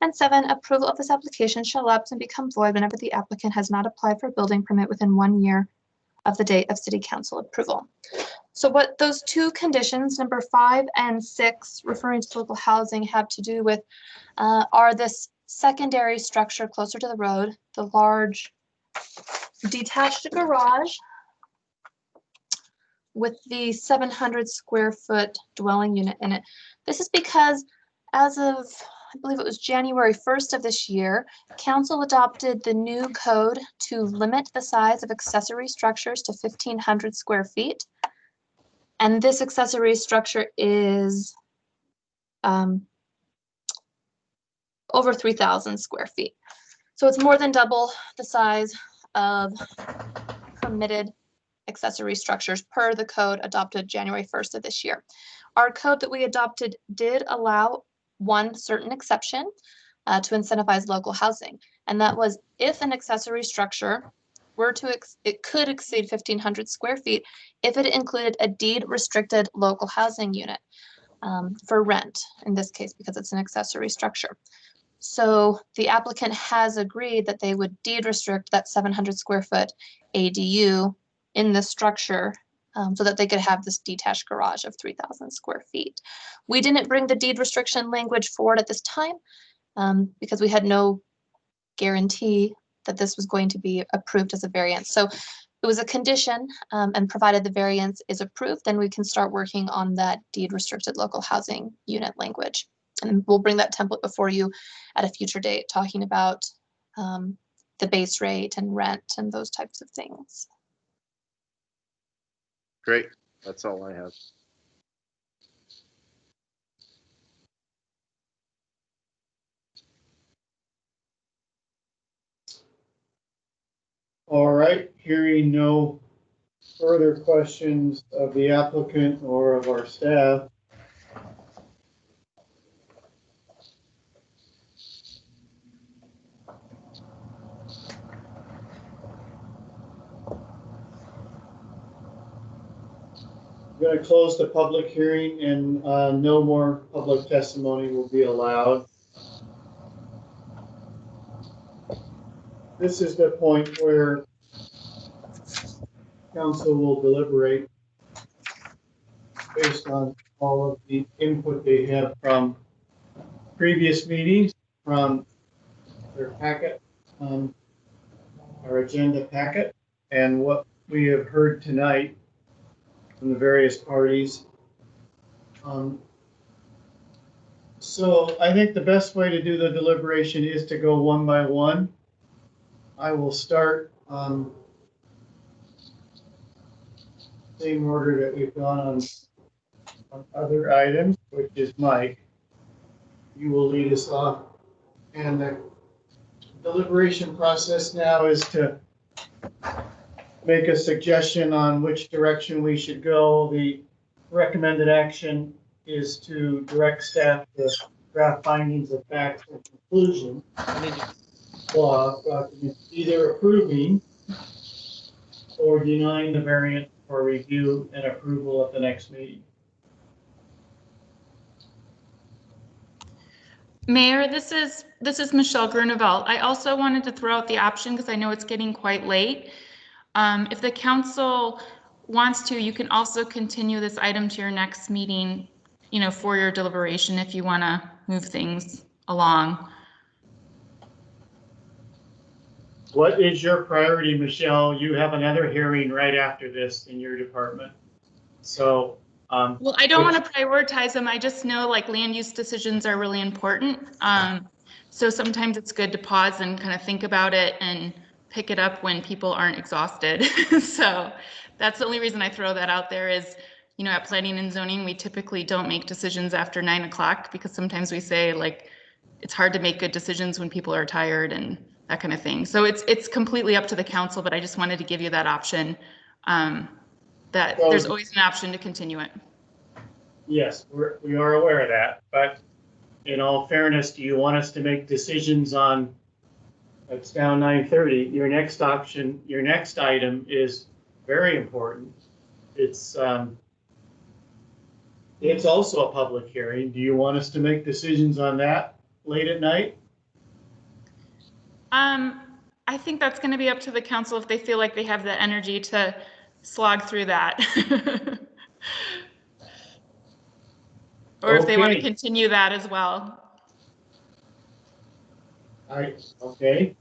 And 7, approval of this application shall lapse and become void whenever the applicant has not applied for a building permit within 1 year of the date of City Council approval. So what those 2 conditions, number 5 and 6, referring to local housing, have to do with are this secondary structure closer to the road, the large detached garage with the 700 square foot dwelling unit in it. This is because as of, I believe it was January 1st of this year, Council adopted the new code to limit the size of accessory structures to 1,500 square feet. And this accessory structure is over 3,000 square feet. So it's more than double the size of permitted accessory structures per the code adopted January 1st of this year. Our code that we adopted did allow one certain exception to incentivize local housing. And that was if an accessory structure were to, it could exceed 1,500 square feet if it included a deed restricted local housing unit for rent, in this case, because it's an accessory structure. So the applicant has agreed that they would deed restrict that 700 square foot ADU in the structure so that they could have this detached garage of 3,000 square feet. We didn't bring the deed restriction language forward at this time because we had no guarantee that this was going to be approved as a variance. So it was a condition, and provided the variance is approved, then we can start working on that deed restricted local housing unit language. And we'll bring that template before you at a future date, talking about the base rate and rent and those types of things. Great. That's all I have. All right, hearing no further questions of the applicant or of our staff. I'm going to close the public hearing, and no more public testimony will be allowed. This is the point where council will deliberate based on all of the input they have from previous meetings, from their packet, our agenda packet, and what we have heard tonight from the various parties. So I think the best way to do the deliberation is to go one by one. I will start same order that we've gone on other items, which is Mike. You will lead us off. And the deliberation process now is to make a suggestion on which direction we should go. The recommended action is to direct staff to draft findings of facts and conclusion. Law documents either approving or denying the variant for review and approval at the next meeting. Mayor, this is Michelle Grunewald. I also wanted to throw out the option, because I know it's getting quite late. If the council wants to, you can also continue this item to your next meeting for your deliberation if you want to move things along. What is your priority, Michelle? You have another hearing right after this in your department. So, well, I don't want to prioritize them. I just know like land use decisions are really important. So sometimes it's good to pause and kind of think about it and pick it up when people aren't exhausted. So that's the only reason I throw that out there is, at planning and zoning, we typically don't make decisions after 9 o'clock because sometimes we say like, it's hard to make good decisions when people are tired and that kind of thing. So it's completely up to the council, but I just wanted to give you that option. That there's always an option to continue it. Yes, we are aware of that, but in all fairness, do you want us to make decisions on, it's now 9:30, your next option, your next item is very important. It's also a public hearing. Do you want us to make decisions on that late at night? I think that's going to be up to the council if they feel like they have the energy to slog through that. Or if they want to continue that as well. Okay.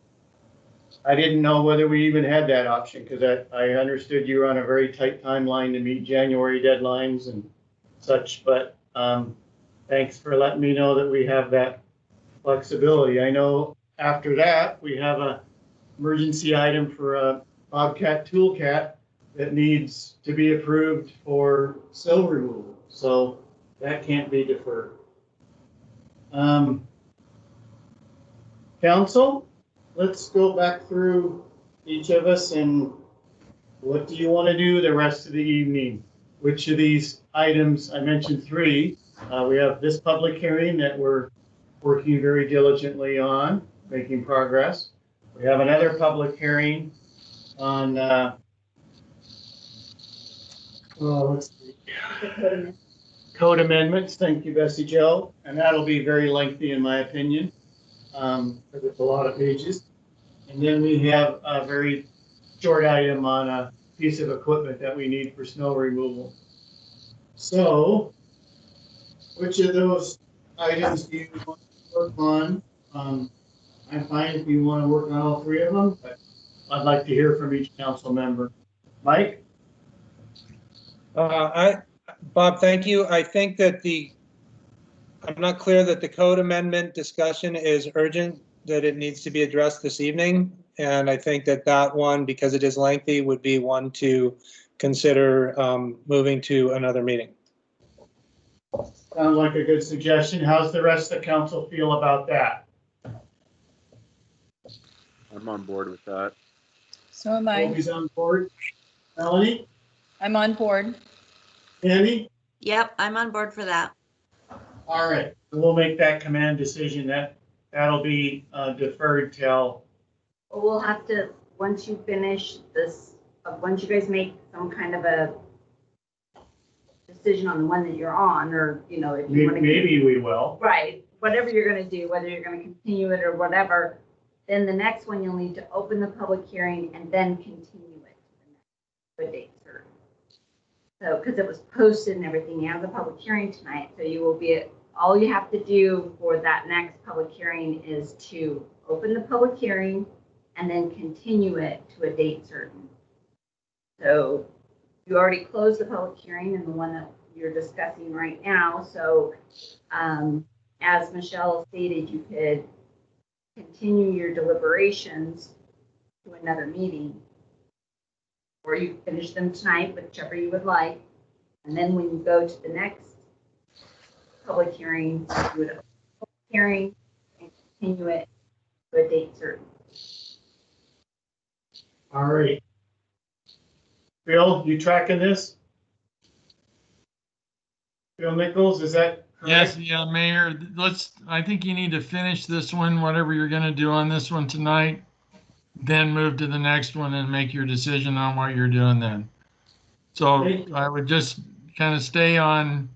I didn't know whether we even had that option because I understood you were on a very tight timeline to meet January deadlines and such, but thanks for letting me know that we have that flexibility. I know after that, we have a emergency item for a Bobcat Toolcat that needs to be approved for snow removal. So that can't be deferred. Council, let's go back through each of us and what do you want to do the rest of the evening? Which of these items, I mentioned 3. We have this public hearing that we're working very diligently on, making progress. We have another public hearing on, let's see. Code amendments. Thank you, Bessie Jo. And that'll be very lengthy in my opinion, because it's a lot of pages. And then we have a very short item on a piece of equipment that we need for snow removal. So, which of those items do you want to work on? I'm fine if you want to work on all 3 of them, but I'd like to hear from each council member. Mike? Bob, thank you. I think that I'm not clear that the code amendment discussion is urgent, that it needs to be addressed this evening. And I think that one, because it is lengthy, would be one to consider moving to another meeting. Sounds like a good suggestion. How's the rest of the council feel about that? I'm on board with that. So am I. Toby's on board. Melanie? I'm on board. Andy? Yep, I'm on board for that. All right, we'll make that command decision. That'll be deferred till. We'll have to, once you finish this, once you guys make some kind of a decision on the one that you're on, or, if you want to. Maybe we will. Right, whatever you're going to do, whether you're going to continue it or whatever, then the next one you'll need to open the public hearing and then continue it to the next date certain. So, because it was posted and everything, you have the public hearing tonight, so you will be, all you have to do for that next public hearing is to open the public hearing and then continue it to a date certain. So you already closed the public hearing and the one that you're discussing right now. So as Michelle stated, you could continue your deliberations to another meeting, or you finish them tonight, whichever you would like. And then when you go to the next public hearing, you would open the public hearing and continue it to a date certain. All right. Bill, you tracking this? Bill Nichols, is that correct? Yes, yeah, Mayor, I think you need to finish this one, whatever you're gonna do on this one tonight, then move to the next one and make your decision on what you're doing then. So I would just kind of stay on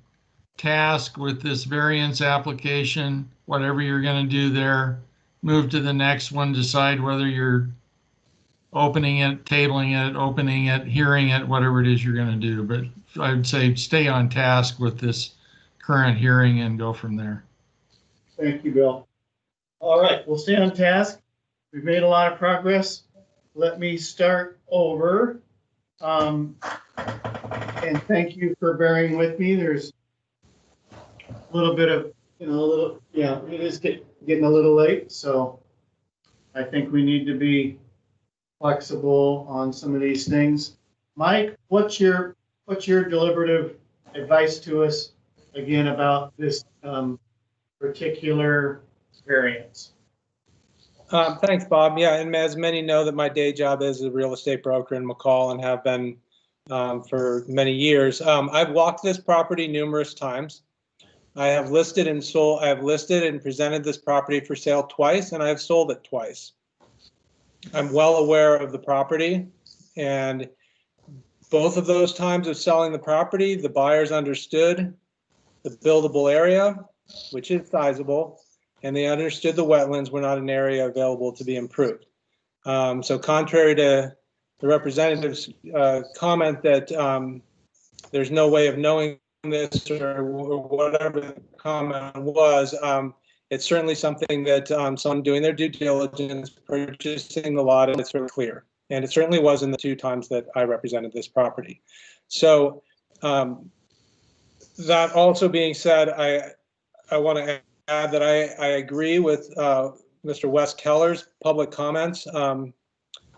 task with this variance application, whatever you're gonna do there, move to the next one, decide whether you're opening it, tabling it, opening it, hearing it, whatever it is you're gonna do. But I'd say stay on task with this current hearing and go from there. Thank you, Bill. All right, we'll stay on task. We've made a lot of progress. Let me start over. And thank you for bearing with me. There's a little bit of, it is getting a little late. So I think we need to be flexible on some of these things. Mike, what's your deliberative advice to us again about this particular variance? Thanks, Bob. Yeah, and as many know that my day job is a real estate broker in McCall and have been for many years. I've walked this property numerous times. I have listed and sold. I have listed and presented this property for sale twice, and I have sold it twice. I'm well aware of the property, and both of those times of selling the property, the buyers understood the buildable area, which is sizable, and they understood the wetlands were not an area available to be improved. So contrary to the representative's comment that there's no way of knowing this or whatever the comment was, it's certainly something that someone doing their due diligence, purchasing the lot, it's very clear. And it certainly was in the two times that I represented this property. So that also being said, I want to add that I agree with Mr. Wes Keller's public comments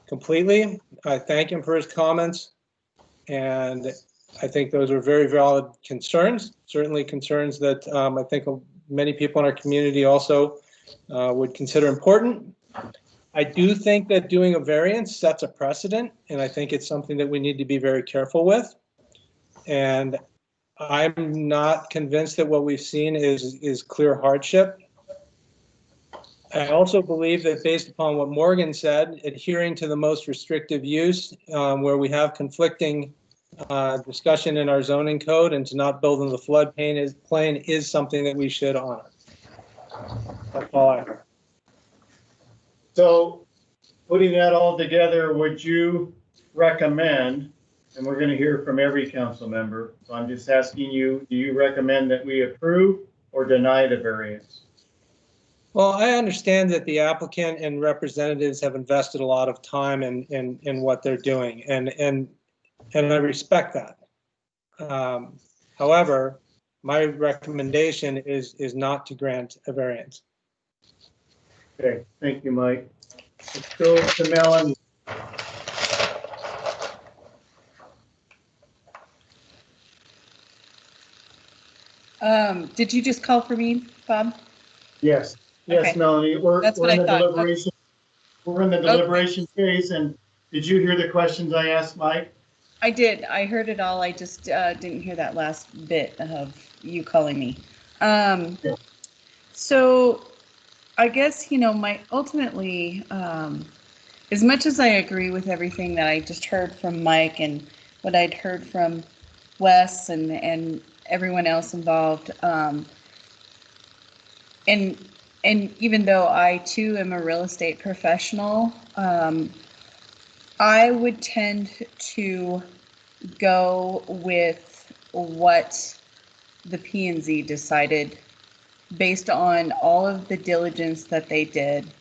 completely. I thank him for his comments, and I think those are very valid concerns, certainly concerns that I think many people in our community also would consider important. I do think that doing a variance sets a precedent, and I think it's something that we need to be very careful with. And I'm not convinced that what we've seen is clear hardship. I also believe that based upon what Morgan said, adhering to the most restrictive use where we have conflicting discussion in our zoning code and to not build in the floodplain is something that we should honor. That's all I have. So putting that all together, would you recommend, and we're going to hear from every council member, so I'm just asking you, do you recommend that we approve or deny the variance? Well, I understand that the applicant and representatives have invested a lot of time in what they're doing, and I respect that. However, my recommendation is not to grant a variance. Okay, thank you, Mike. Let's go to Melanie. Did you just call for me, Bob? Yes, yes, Okay. Melanie. We're in the thought. deliberation. We're in the deliberation phase, and did you hear the questions I asked Mike? I did. I heard it all. I just didn't hear that last bit of you calling me. So I guess, ultimately, as much as I agree with everything that I just heard from Mike and what I'd heard from Wes and everyone else involved, and even though I too am a real estate professional, I would tend to go with what the P&Z decided based on all of the diligence that they did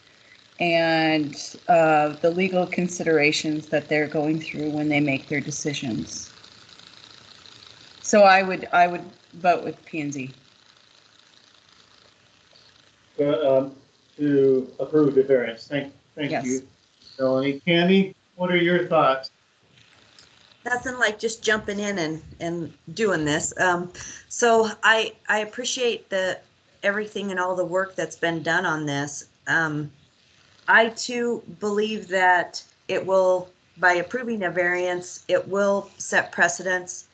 and the legal considerations that they're going through when they make their decisions. So I would vote with P&Z. To approve the variance. Thank Yes. you, Melanie. Candy, what are your thoughts? Nothing like just jumping in and doing this. So I appreciate everything and all the work that's been done on this. I too believe that it will, by approving a variance, it will set precedents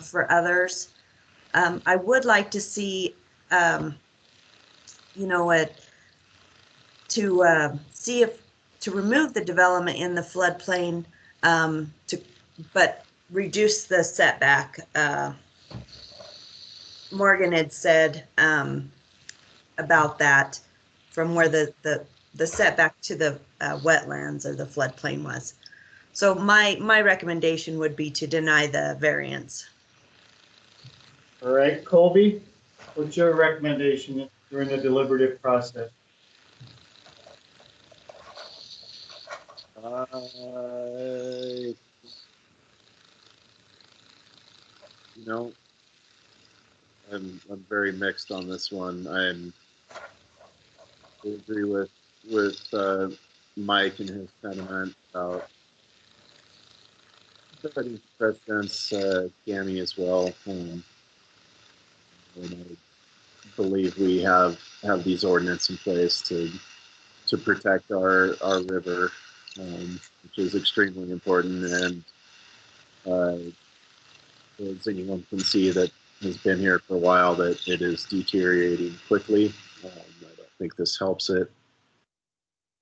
for others. I would like to see, to remove the development in the floodplain, but reduce the setback. Morgan had said about that from where the setback to the wetlands or the floodplain was. So my recommendation would be to deny the variance. All right, Colby? what's your recommendation during the deliberative process? You know, I'm very mixed on this one. I agree with Mike and his sentiment about setting precedents, Gammy as well. And I believe we have these ordinances in place to protect our river, which is extremely important. And as anyone can see that has been here for a while, that it is deteriorating quickly. I don't think this helps it.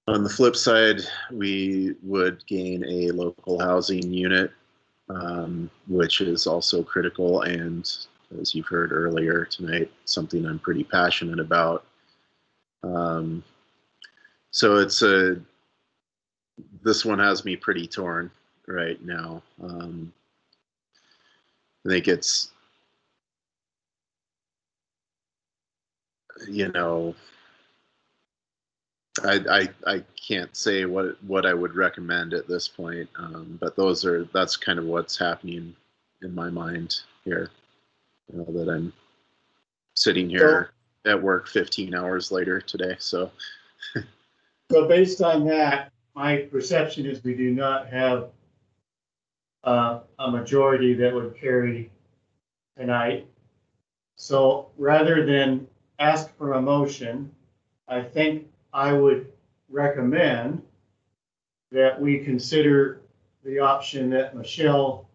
On the flip side, we would gain a local housing unit, which is also critical, and as you've heard earlier tonight, something I'm pretty passionate about. So this one has me pretty torn right now. I think it's, you know, I can't say what I would recommend at this point, but that's kind of what's happening in my mind here. You know, that I'm sitting here at work 15 hours later today. So based on that, my perception is we do not have a majority that would carry tonight. So rather than ask for a motion, I think I would recommend that we consider the option that Michelle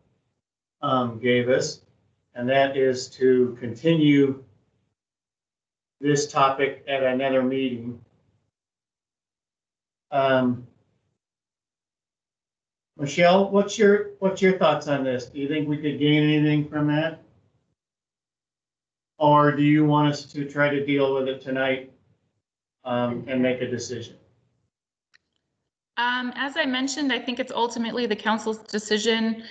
gave us, and that is to continue this topic at another meeting. Michelle, what's your thoughts on this? Do you think we could gain anything from that? Or do you want us to try to deal with it tonight and make a decision? As I mentioned, I think it's ultimately the council's decision.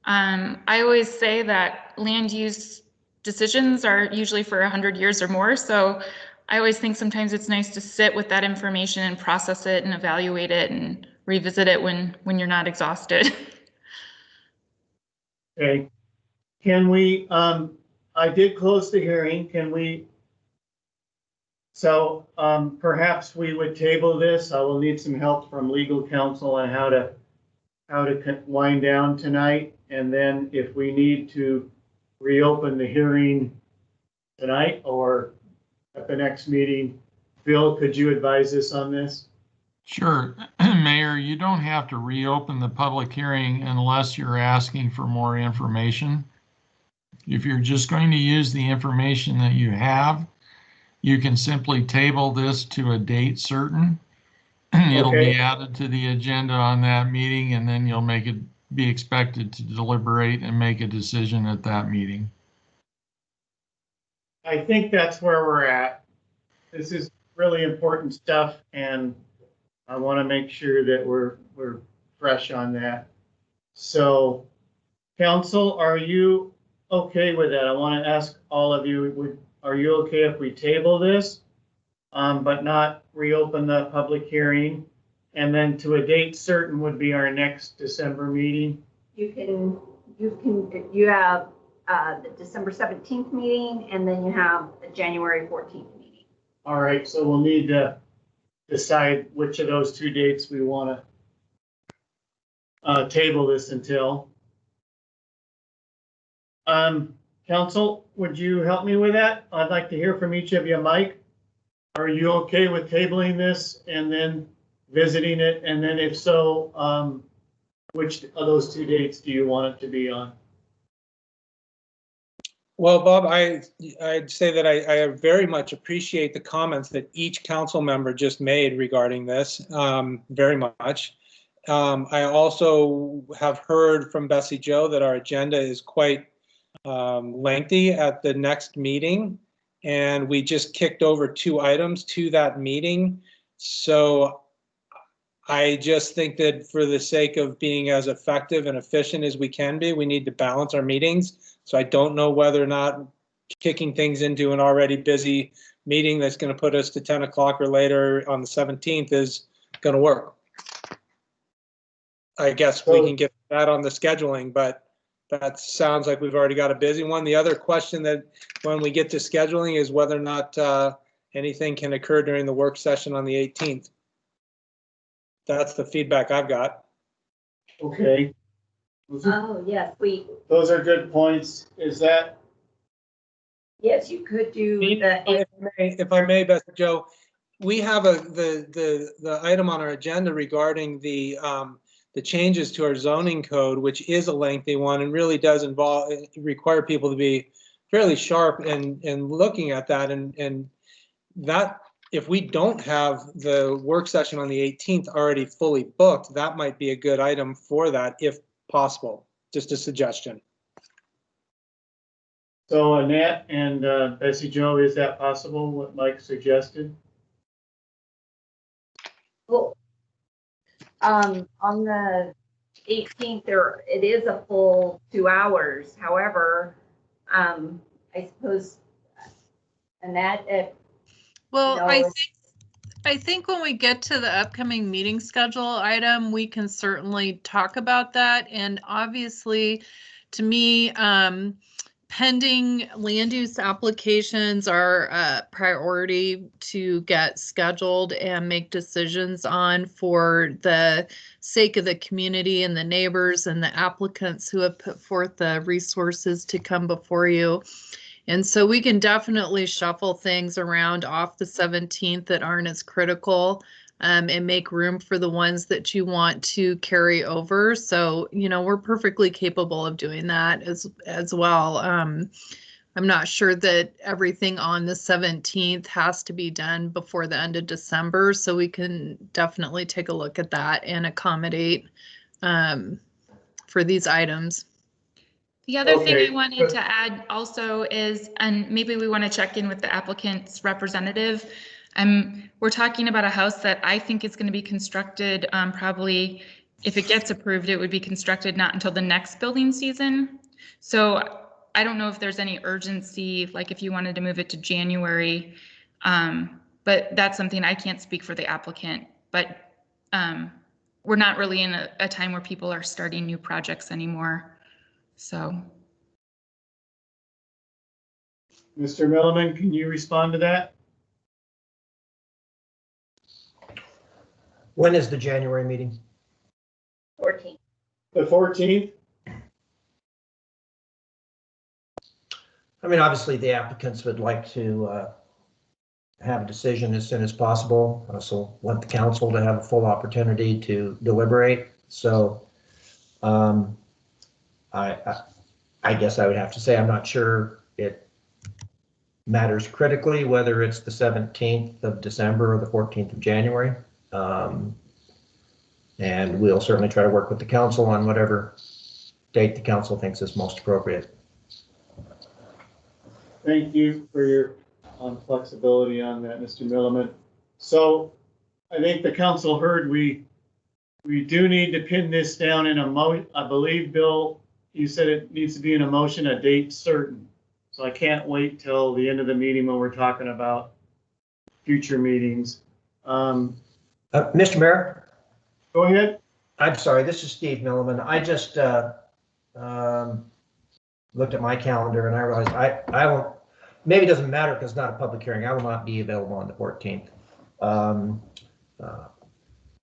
I always say that land use decisions are usually for 100 years or more. So I always think sometimes it's nice to sit with that information and process it and evaluate it and revisit it when you're not exhausted. Okay. Can we, I did close the hearing. Can we, so perhaps we would table this. I will need some help from legal counsel on how to wind down tonight. And then if we need to reopen the hearing tonight or at the next meeting, Phil, could you advise us on this? Sure. Mayor, you don't have to reopen the public hearing unless you're asking for more information. If you're just going to use the information that you have, you can simply table this to a date certain. It'll be added to the agenda on that meeting, and then you'll be expected to deliberate and make a decision at that meeting. I think that's where we're at. This is really important stuff, and I want to make sure that we're fresh on that. So, council, are you okay with that? I want to ask all of you, are you okay if we table this, but not reopen the public hearing? And then to a date certain would be our next December meeting? You have the December 17th meeting, and then you have the January 14th meeting. All right, so we'll need to decide which of those two dates we want to table this until. Council, would you help me with that? I'd like to hear from each of you. Mike, are you okay with tabling this and then visiting it? And then if so, which of those two dates do you want it to be on? Well, Bob, I'd say that I very much appreciate the comments that each council member just made regarding this, very much. I also have heard from Bessie Jo that our agenda is quite lengthy at the next meeting, and we just kicked over 2 items to that meeting. So I just think that for the sake of being as effective and efficient as we can be, we need to balance our meetings. So I don't know whether or not kicking things into an already busy meeting that's going to put us to 10 o'clock or later on the 17th is going to work. I guess we can get that on the scheduling, but that sounds like we've already got a busy one. The other question that when we get to scheduling is whether or not anything can occur during the work session on the 18th. That's the feedback I've got. Okay. Oh, yes, Those are good points. Is that? Yes, you could do If I may, Beth Joe, we have the item on our agenda regarding the changes to our zoning code, which is a lengthy one and really does require people to be fairly sharp in looking at that. And that, if we don't have the work session on the 18th already fully booked, that might be a good item for that if possible. Just a suggestion. So Annette and Bessie Joe, is that possible, what Mike suggested? Well, on the 18th, it is a full 2 hours. However, I suppose, Annette, well, I think when we get to the upcoming meeting schedule item, we can certainly talk about that. And obviously, to me, pending land use applications are a priority to get scheduled and make decisions on for the sake of the community and the neighbors and the applicants who have put forth the resources to come before you. And so we can definitely shuffle things around off the 17th that aren't as critical, and make room for the ones that you want to carry over. So, you know, we're perfectly capable of doing that as well. I'm not sure that everything on the 17th has to be done before the end of December. So we can definitely take a look at that and accommodate for these items. The other thing I wanted to add also is, and maybe we want to check in with the applicant's representative. We're talking about a house that I think is going to be constructed, probably, if it gets approved, it would be constructed not until the next building season. So I don't know if there's any urgency, like if you wanted to move it to January, but that's something I can't speak for the applicant. But we're not really in a time where people are starting new projects anymore. So. Mr. Milliman, can you respond to that? When is the January meeting? 14th. The 14th? I mean, obviously the applicants would like to have a decision as soon as possible. I also want the council to have a full opportunity to deliberate. So I guess I would have to say I'm not sure it matters critically whether it's the 17th of December or the 14th of January. And we'll certainly try to work with the council on whatever date the council thinks is most appropriate. Thank you for your flexibility on that, Mr. Milliman. So I think the council heard we do need to pin this down in I believe, Bill, you said it needs to be in a motion, a date certain. So I can't wait till the end of the meeting when we're talking about future meetings. Mr. Mayor? Go ahead. I'm sorry, this is Steve Milliman. I just looked at my calendar and I realized I won't, maybe it doesn't matter because it's not a public hearing. I will not be available on the 14th.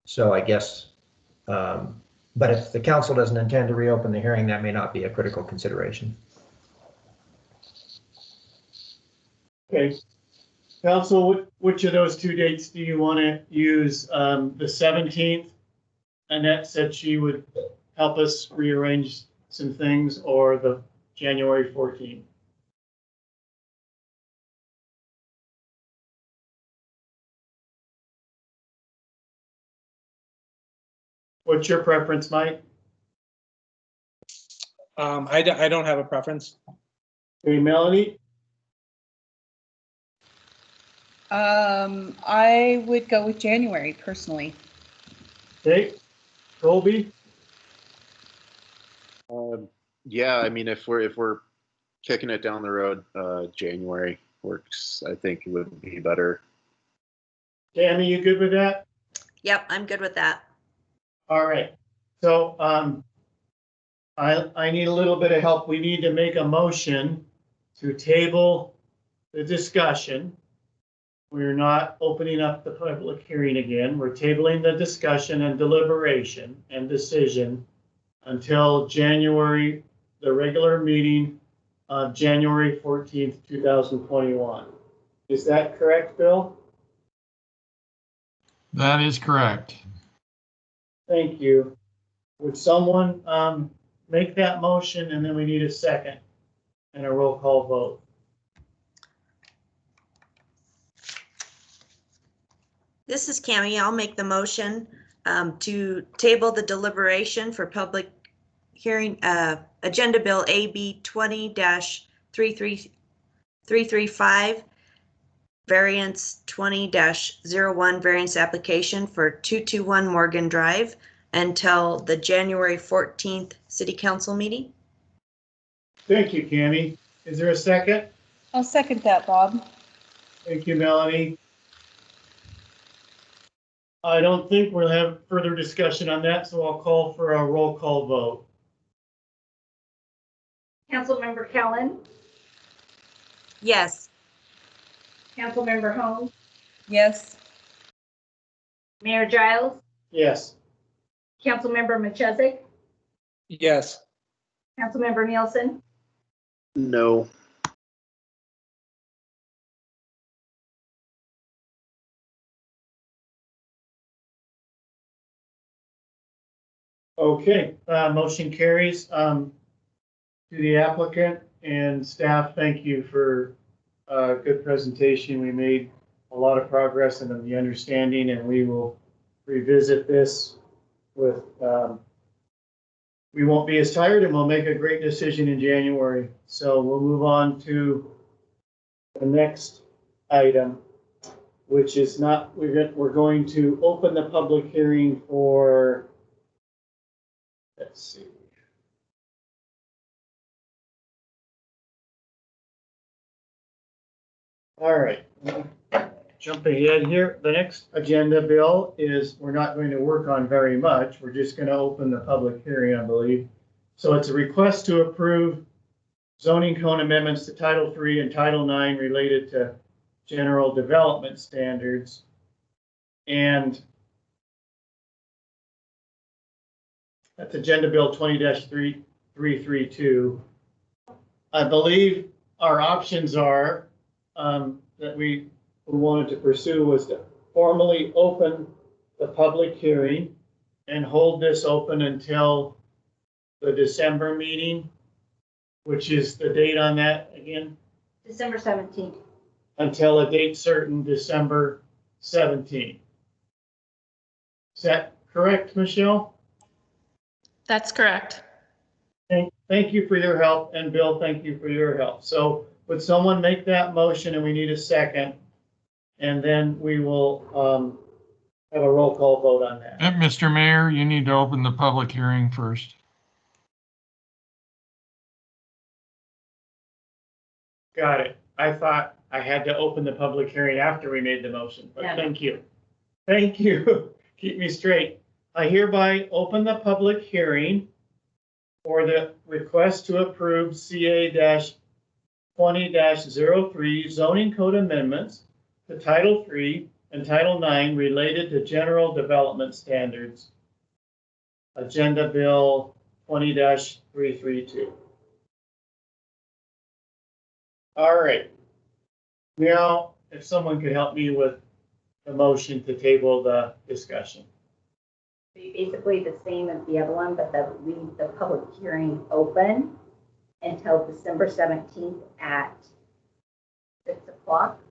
So I guess, but if the council doesn't intend to reopen the hearing, that may not be a critical consideration. Okay. Council, which of those two dates do you want to use? The 17th, Annette said she would help us rearrange some things, or the January 14th? What's your preference, Mike? I don't have a preference. Okay, Melanie? I would go with January personally. Okay, Colby? Yeah, I mean, if we're kicking it down the road, January works, I think would be better. Tammy, you good with that? Yep, I'm good with that. All right. So I need a little bit of help. We need to make a motion to table the discussion. We're not opening up the public hearing again. We're tabling the discussion and deliberation and decision until January, the regular meeting of January 14th, 2021. Is that correct, Bill? That is correct. Thank you. Would someone make that motion, and then we need a second and a roll call vote? This is Cami. I'll make the motion to table the deliberation for public hearing, Agenda Bill AB 20-335, variance 20-01 variance application for 221 Morgan Drive until the January 14th City Council meeting. Thank you, Cami. Is there a second? I'll second that, Bob. Thank you, Melanie. I don't think we'll have further discussion on that, so I'll call for a roll call vote. Councilmember Kellen, Yes. Councilmember Holmes, Yes. Mayor Giles, Yes. Councilmember Machezik, Yes. Councilmember Nielsen, No. Okay, motion carries. To the applicant and staff, thank you for a good presentation. We made a lot of progress in the understanding, and we will revisit this with, we won't be as tired, and we'll make a great decision in January. So we'll move on to the next item, which is not, we're going to open the public hearing for, let's see. All right, jump ahead here. The next agenda, Bill, is we're not going to work on very much. We're just going to open the public hearing, I believe. So it's a request to approve zoning code amendments to Title III and Title IX related to general development standards. And that's Agenda Bill 20-332. I believe our options are that we wanted to pursue was to formally open the public hearing and hold this open until the December meeting, which is the date on that again? December 17th. Until a date certain, December 17th. Is that correct, Michelle? That's correct. Thank you for your help, and Bill, thank you for your help. So would someone make that motion, and we need a second, and then we will have a roll call vote on that. Mr. Mayor, you need to open the public hearing first. Got it. I thought I had to open the public hearing after we made the motion, but Yeah. thank you. Thank you. Keep me straight. I hereby open the public hearing for the request to approve CA-20-03 zoning code amendments to Title III and Title IX related to general development standards. Agenda Bill 20-332. All right. Now, if someone could help me with the motion to table the discussion. Basically the same as the other one, but leave the public hearing open until December 17th at 6 o'clock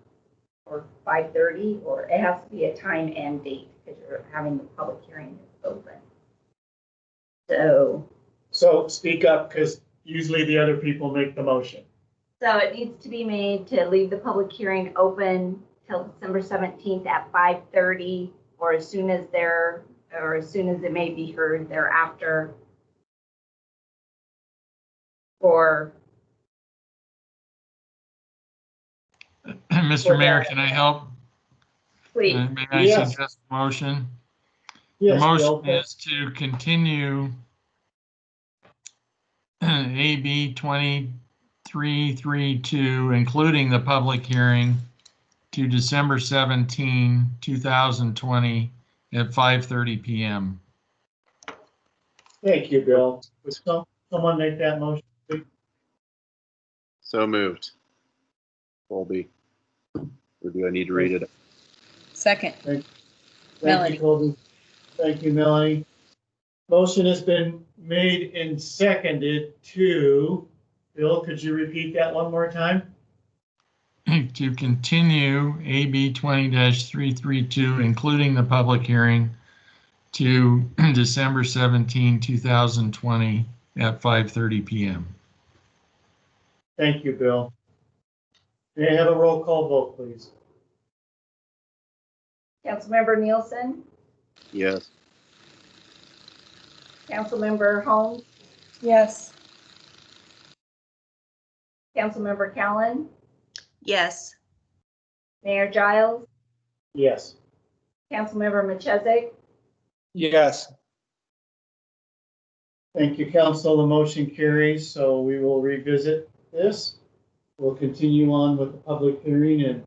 or 5:30, or it has to be a time and date because you're having the public hearing open. So Speak up, because usually the other people make the motion. So it needs to be made to leave the public hearing open till December 17th at 5:30, or as soon as it may be heard thereafter, for Mr. Mayor, can I help? Please. May I Yes. suggest a motion? Yes, The Bill. motion is to continue AB 2332, including the public hearing, to December 17, 2020 at 5:30 p.m. Thank you, Bill. Would someone make that motion? please? So moved. Colby. Or do I need to read it? Second. Thank Melanie. you, Colby. Thank you, Melanie. Motion has been made and seconded to, Bill, could you repeat that one more time? To continue AB 20-332, including the public hearing, to December 17, 2020 at 5:30 p.m. Thank you, Bill. May I have a roll call vote, please? Councilmember Nielsen, Yes. Councilmember Holmes, Yes. Councilmember Callan, Yes. Mayor Giles, Yes. Councilmember Machesik, Yes. Thank you, council. The motion carries, so we will revisit this. We'll continue on with the public hearing and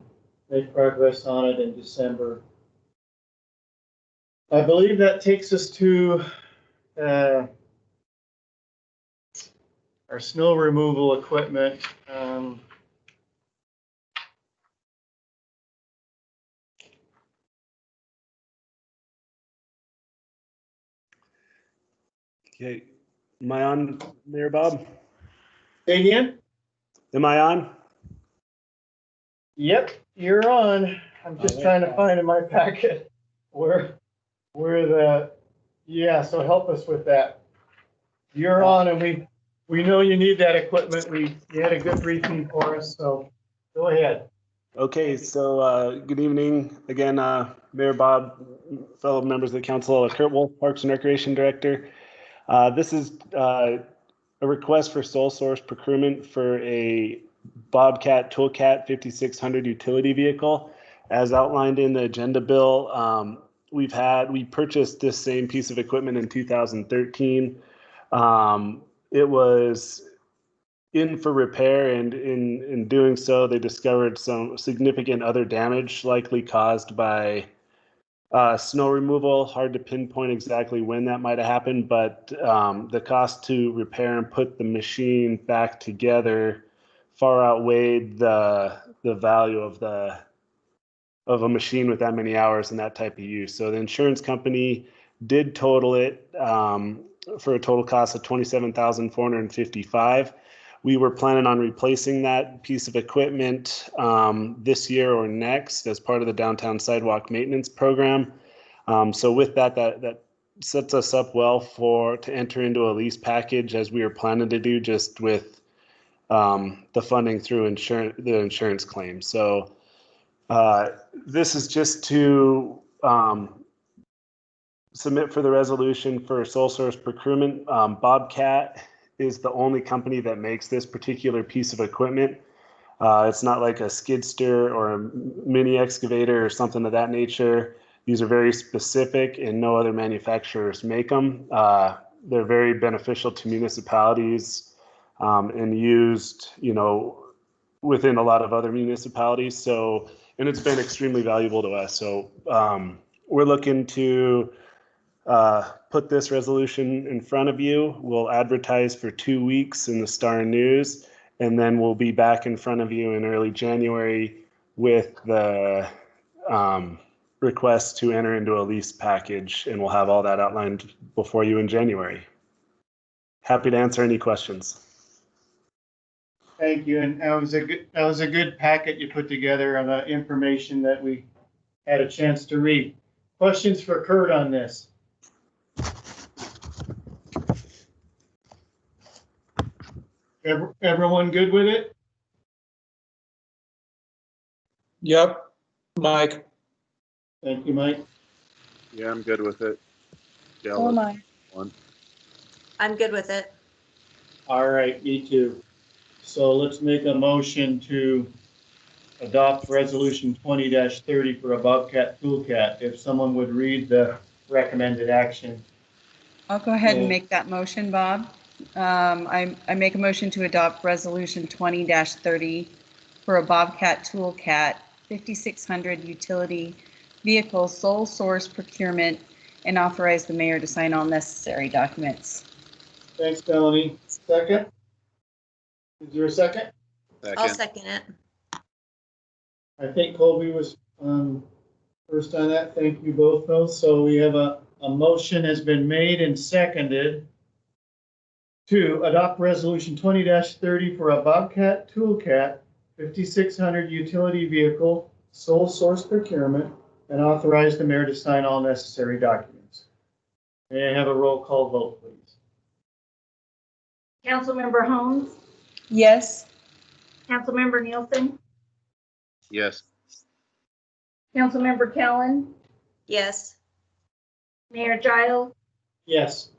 make progress on it in December. I believe that takes us to our snow removal equipment. Okay, am I on, Mayor Bob? Say again? Am I on? Yep, you're on. I'm just trying to find in my packet where the, yeah, so help us with that. You're on, and we know you need that equipment. You had a good briefing for us, so go ahead. Okay, so good evening again, Mayor Bob, fellow members of the council, Kurt Wolf, Parks and Recreation Director. This is a request for sole source procurement for a Bobcat Toolcat 5600 utility vehicle. As outlined in the agenda bill, we purchased this same piece of equipment in 2013. It was in for repair, and in doing so, they discovered some significant other damage, likely caused by snow removal. Hard to pinpoint exactly when that might have happened, but the cost to repair and put the machine back together far outweighed the value of a machine with that many hours and that type of use. So the insurance company did total it for a total cost of $27,455. We were planning on replacing that piece of equipment this year or next as part of the downtown sidewalk maintenance program. So with that sets us up well to enter into a lease package as we were planning to do, just with the funding through the insurance claim. So this is just to submit for the resolution for sole source procurement. Bobcat is the only company that makes this particular piece of equipment. It's not like a skid steer or a mini excavator or something of that nature. These are very specific, and no other manufacturers make them. They're very beneficial to municipalities and used, within a lot of other municipalities. So, and it's been extremely valuable to us. So we're looking to put this resolution in front of you. We'll advertise for 2 weeks in the Star News, and then we'll be back in front of you in early January with the request to enter into a lease package, and we'll have all that outlined before you in January. Happy to answer any questions. Thank you, and that was a good packet you put together on the information that we had a chance to read. Questions for Kurt on this? Everyone good with it? Yep. Mike. Thank you, Mike. Yeah, I'm good with it. Oh my. I'm good with it. All right, me too. So let's make a motion to adopt resolution 20-30 for a Bobcat Toolcat. If someone would read the recommended action. I'll go ahead and Yeah. make that motion, Bob. I make a motion to adopt resolution 20-30 for a Bobcat Toolcat 5600 utility vehicle sole source procurement and authorize the mayor to sign all necessary documents. Thanks, Melanie. Second? Is there a second? I'll second it. I think Colby was first on that. Thank you both, though. So we have a motion has been made and seconded to adopt resolution 20-30 for a Bobcat Toolcat 5600 utility vehicle sole source procurement and authorize the mayor to sign all necessary documents. May I have a roll call vote, please? Councilmember Holmes, Yes. Councilmember Nielsen, Yes. Councilmember Kellen, Yes. Mayor Giles, Yes.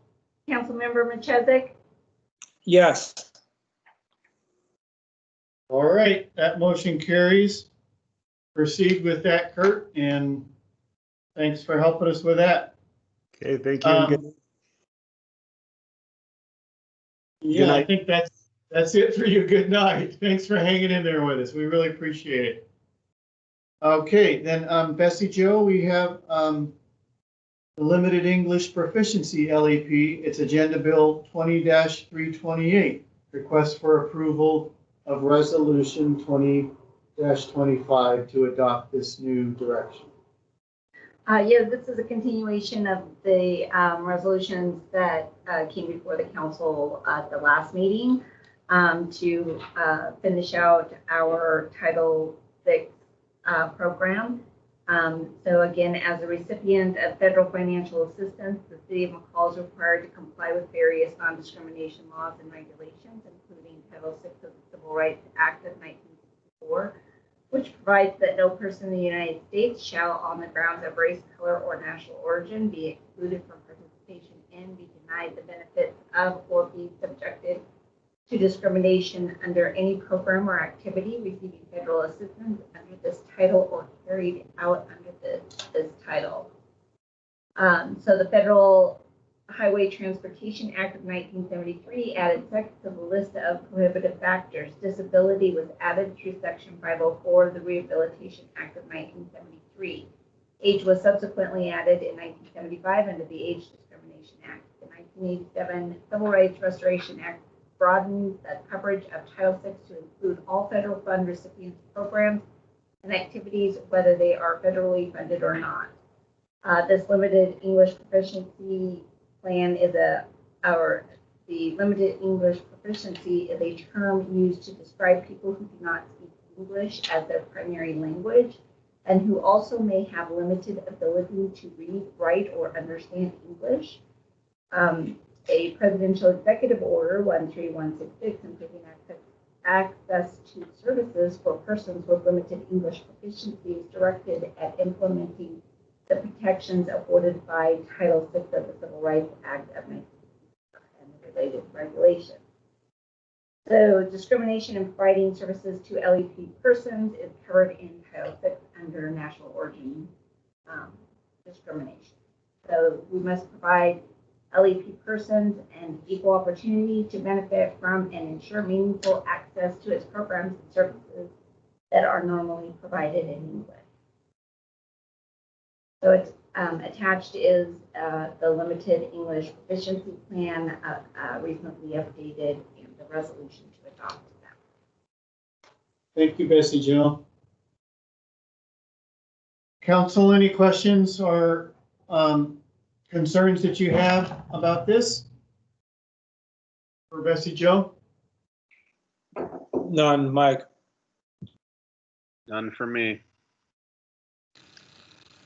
Councilmember Machezek, Yes. All right, that motion carries. Proceed with that, Kurt, and thanks for helping us with that. Okay, thank you. Good Yeah, I night. think that's it for you. Good night. Thanks for hanging in there with us. We really appreciate it. Okay, then Bessie Jo, we have the Limited English Proficiency LEP. It's Agenda Bill 20-328. Request for approval of Resolution 20-25 to adopt this new direction. Yeah, this is a continuation of the resolutions that came before the council at the last meeting to finish out our Title VI program. So again, as a recipient of federal financial assistance, the city of McCall is required to comply with various non-discrimination laws and regulations, including Title VI of the Civil Rights Act of 1964, which provides that no person in the United States shall, on the grounds of race, color, or national origin, be excluded from participation in, be denied the benefits of, or be subjected to discrimination under any program or activity receiving federal assistance under this title or carried out under this title. So the Federal Highway Transportation Act of 1973 added sex to the list of prohibitive factors. Disability was added through Section 504 of the Rehabilitation Act of 1973. Age was subsequently added in 1975 under the Age Discrimination Act. The 1987 Civil Rights Restoration Act broadened the coverage of Title VI to include all federal fund recipients programs and activities, whether they are federally funded or not. This limited English proficiency plan is the limited English proficiency is a term used to describe people who do not speak English as their primary language and who also may have limited ability to read, write, or understand English. A presidential executive order 13166 improving access to services for persons with limited English proficiency is directed at implementing the protections afforded by Title VI of the Civil Rights Act of 1964 and the related regulations. So discrimination in providing services to LEP persons is covered in Title VI under national origin discrimination. So we must provide LEP persons an equal opportunity to benefit from and ensure meaningful access to its programs and services that are normally provided in English. So it's attached is the limited English proficiency plan recently updated and the resolution to adopt that. Thank you, Bessie Jo. Council, any questions or concerns that you have about this for Bessie Jo? None, Mike. None for me.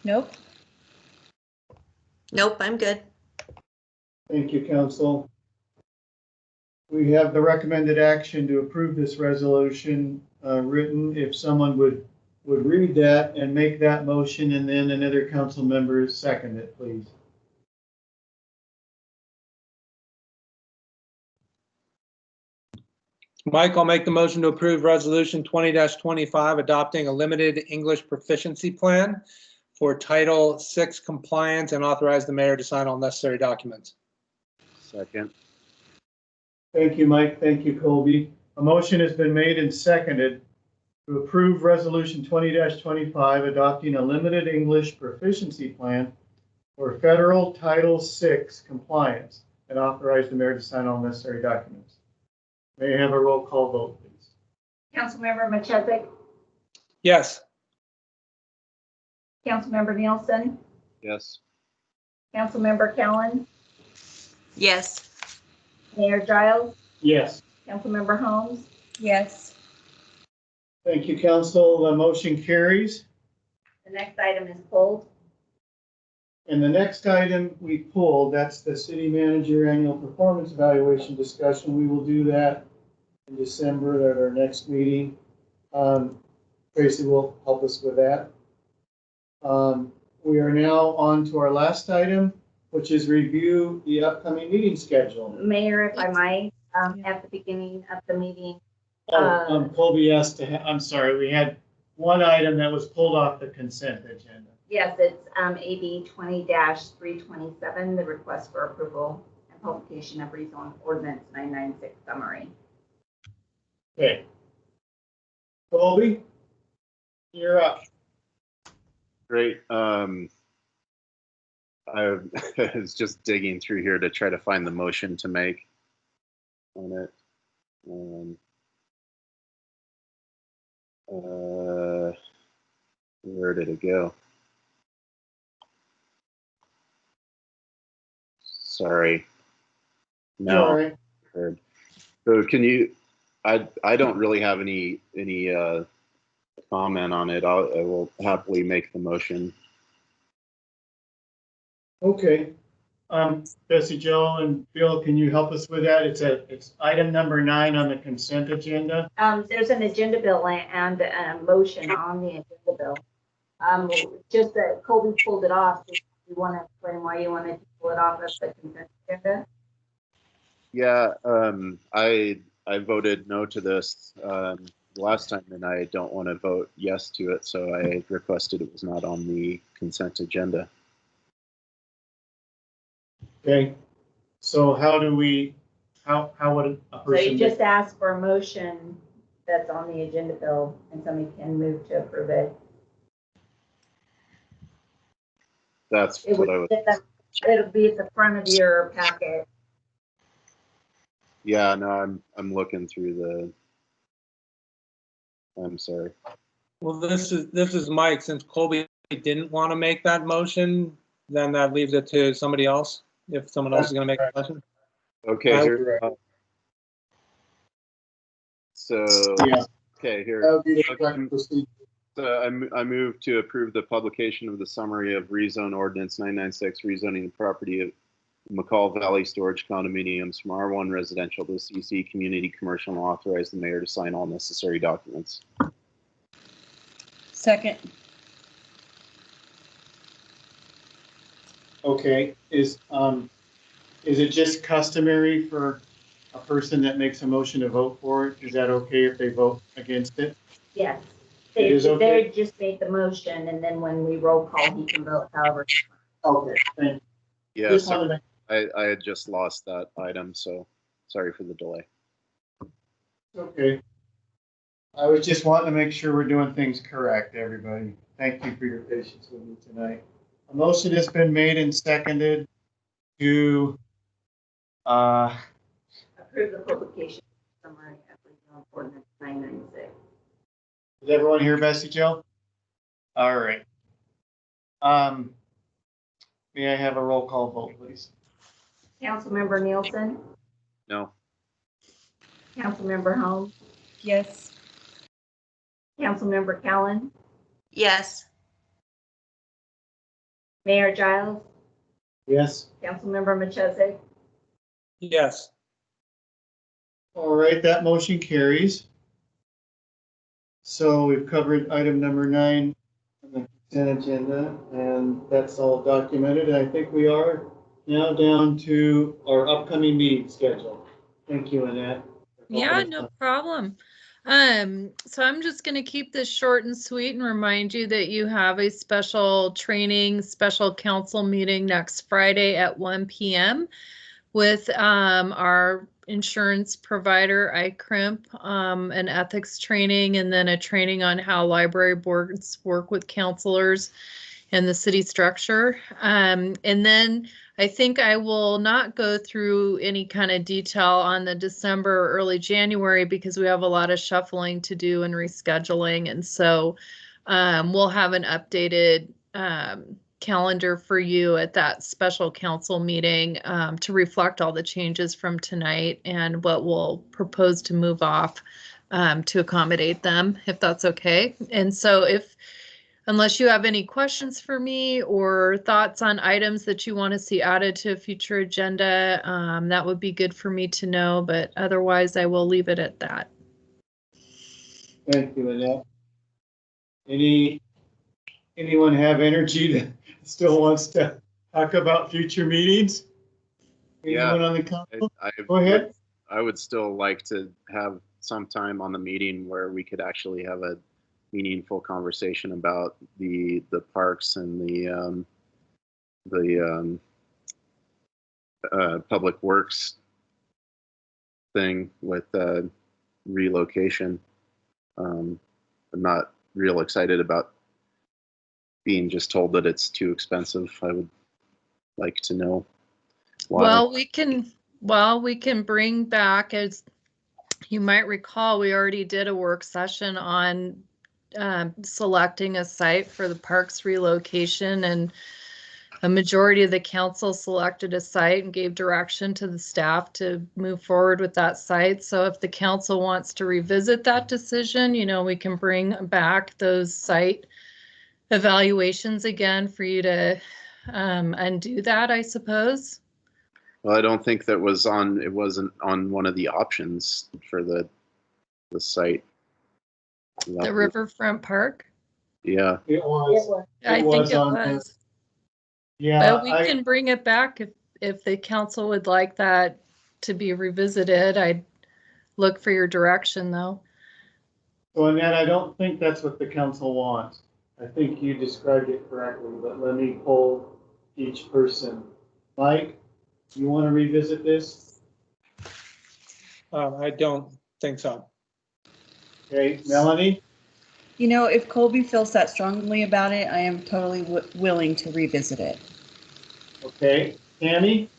Nope. Nope, I'm good. Thank you, Council. We have the recommended action to approve this resolution written. If someone would read that and make that motion, and then another council member second it, please. Mike, I'll make the motion to approve Resolution 20-25, adopting a limited English proficiency plan for Title VI compliance and authorize the mayor to sign all necessary documents. Second. Thank you, Mike. Thank you, Colby. A motion has been made and seconded to approve Resolution 20-25, adopting a limited English proficiency plan for federal Title VI compliance and authorize the mayor to sign all necessary documents. May I have a roll call vote, please? Councilmember Machesik, Yes. Councilmember Nielsen, Yes. Councilmember Callan, Yes. Mayor Giles, Yes. Councilmember Holmes. Yes. Thank you, council. The motion carries. The next item is pulled. And the next item we pulled, that's the city manager annual performance evaluation discussion. We will do that in December at our next meeting. Tracy will help us with that. We are now on to our last item, which is review the upcoming meeting schedule. Mayor, if I might, at the beginning of the meeting. Colby asked to, I'm sorry, we had one item that was pulled off the consent agenda. Yes, it's AB 20-327, the request for approval and publication of rezone ordinance 996 summary. Okay. Colby, you're up. Great. I was just digging through here to try to find the motion to make on it. Where did it go? Sorry. No. All right. So can you? I don't really have any comment on it. I will happily make the motion. Okay. Bessie Joe and Bill, can you help us with that? It's item number 9 on the consent agenda. There's an agenda bill and a motion on the agenda bill. Just that Colby pulled it off. Do you want to explain why you wanted to pull it off of the consent agenda? Yeah, I voted no to this last time, and I don't want to vote yes to it, so I requested it was not on the consent agenda. Okay. So how do we, how would a So person? you just ask for a motion that's on the agenda bill and somebody can move to approve it. That's what I was. It'll be at the front of your packet. Yeah, no, I'm looking through the. I'm sorry. Well, this is Mike. Since Colby didn't want to make that motion, then that leaves it to somebody else. If someone else is going to make a motion. Okay. Here, so Yeah. Okay, here. That would be the correct procedure. So I move to approve the publication of the summary of rezone ordinance 996, rezoning the property of McCall Valley Storage Condominiums from R1 residential to CC community commercial, and authorize the mayor to sign all necessary documents. Second. Okay, is it just customary for a person that makes a motion to vote for it? Is that okay if they vote against it? Yes. It is okay? They just made the motion and then when we roll call, he can vote however. Okay, thank you. Yes, I had just lost that item, so sorry for the delay. Okay. I was just wanting to make sure we're doing things correct, everybody. Thank you for your patience with me tonight. A motion has been made and seconded to Approve the publication summary of ordinance 996. Is everyone here, Bessie Joe? All right. May I have a roll call vote, please? Councilmember Nielsen, No. Councilmember Holmes, Yes. Councilmember Callan, Yes. Mayor Giles, Yes. Councilmember Machesik. Yes. All right, that motion carries. So we've covered item number 9 on the consent agenda, and that's all documented. I think we are now down to our upcoming meeting schedule. Thank you, Annette, Yeah, no problem. So I'm just going to keep this short and sweet and remind you that you have a special training, special council meeting next Friday at 1 p.m. with our insurance provider, iCrimp, an ethics training, and then a training on how library boards work with counselors and the city structure. And then I think I will not go through any kind of detail on the December or early January because we have a lot of shuffling to do and rescheduling. And so we'll have an updated calendar for you at that special council meeting to reflect all the changes from tonight and what we'll propose to move off to accommodate them, if that's okay. And so unless you have any questions for me or thoughts on items that you want to see added to a future agenda, that would be good for me to know, but otherwise I will leave it at that. Thank you, Annette. Anyone have energy that still wants to talk about future meetings? Anyone on the council? Go ahead. I would still like to have some time on the meeting where we could actually have a meaningful conversation about the parks and the public works thing with relocation. I'm not real excited about being just told that it's too expensive. I would like to know why. Well, we can bring back, as you might recall, we already did a work session on selecting a site for the parks relocation, and a majority of the council selected a site and gave direction to the staff to move forward with that site. So if the council wants to revisit that decision, we can bring back those site evaluations again for you to undo that, I suppose. Well, I don't think it wasn't on one of the options for the site. The Riverfront Park? Yeah. It was. I think it was. Yeah. But we can bring it back if the council would like that to be revisited. I'd look for your direction, though. So, Annette, I don't think that's what the council wants. I think you described it correctly, but let me poll each person. Mike, you want to revisit this? I don't think so. Okay, Melanie? If Colby feels that strongly about it, I am totally willing to revisit it. Okay, Tammy?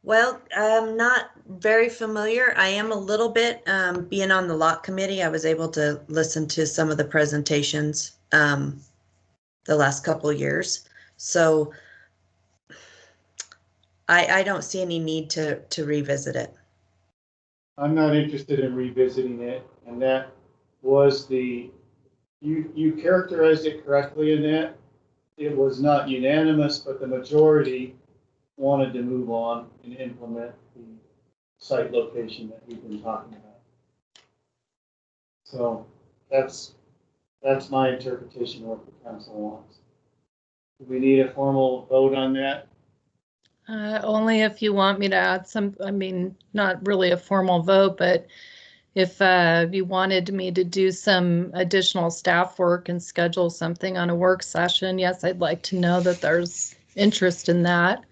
Well, I'm not very familiar. I am a little bit, being on the lot committee, I was able to listen to some of the presentations the last couple of years. So I don't see any need to revisit it. I'm not interested in revisiting it, and that was you characterized it correctly in that. It was not unanimous, but the majority wanted to move on and implement the site location that we've been talking about. So that's my interpretation of what the council wants. Do we need a formal vote on that? Only if you want me to add not really a formal vote, but if you wanted me to do some additional staff work and schedule something on a work session, yes, I'd like to know that there's interest in that.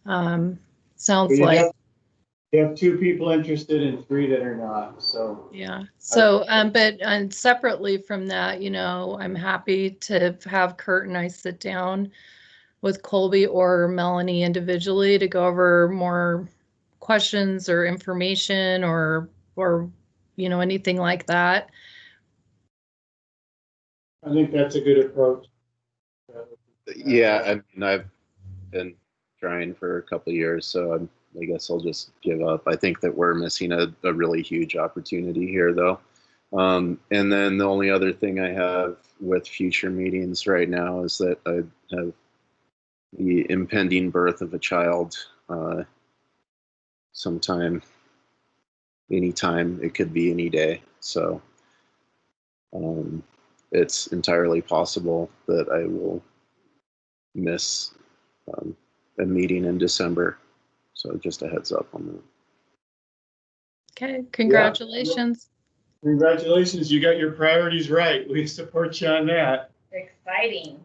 Sounds like you have 2 people interested and 3 that are not, so. Yeah. So, but separately from that, I'm happy to have Kurt and I sit down with Colby or Melanie individually to go over more questions or information or anything like that. I think that's a good approach. Yeah, I mean, I've been trying for a couple of years, so I guess I'll just give up. I think that we're missing a really huge opportunity here, though. And then the only other thing I have with future meetings right now is that I have the impending birth of a child sometime, anytime. It could be any day. So it's entirely possible that I will miss a meeting in December. So just a heads up on that. Okay, congratulations. Congratulations, you got your priorities right. We support you on that. Exciting.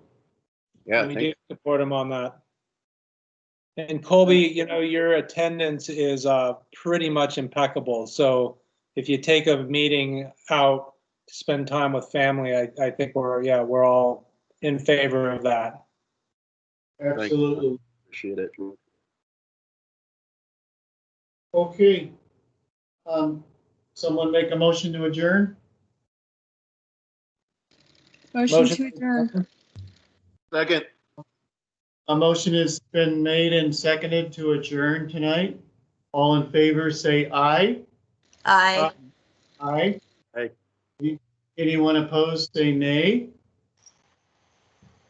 Yeah, We do support him on that. And Colby, your attendance is pretty much impeccable. So if you take a meeting out to spend time with family, I think we're all in favor of that. Absolutely. Appreciate it. Okay. Someone make a motion to adjourn? Motion to adjourn. Second. A motion has been made and seconded to adjourn tonight. All in favor, say aye. Aye. Aye. Aye. Anyone opposed, say nay.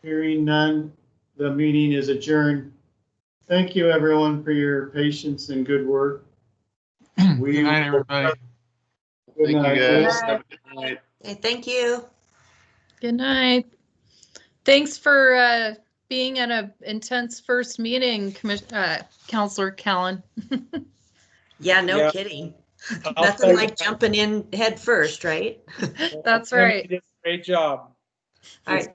Hearing none, the meeting is adjourned. Thank you, everyone, for your patience and good work. Good night, everybody. Good Thank night. you guys. Have a good night. Okay, thank you. Good night. Thanks for being at an intense first meeting, Counselor Callan. Yeah, no Yeah. kidding. I'll Nothing tell like jumping in head first, right? That's Tim, right. you did a great job. All right.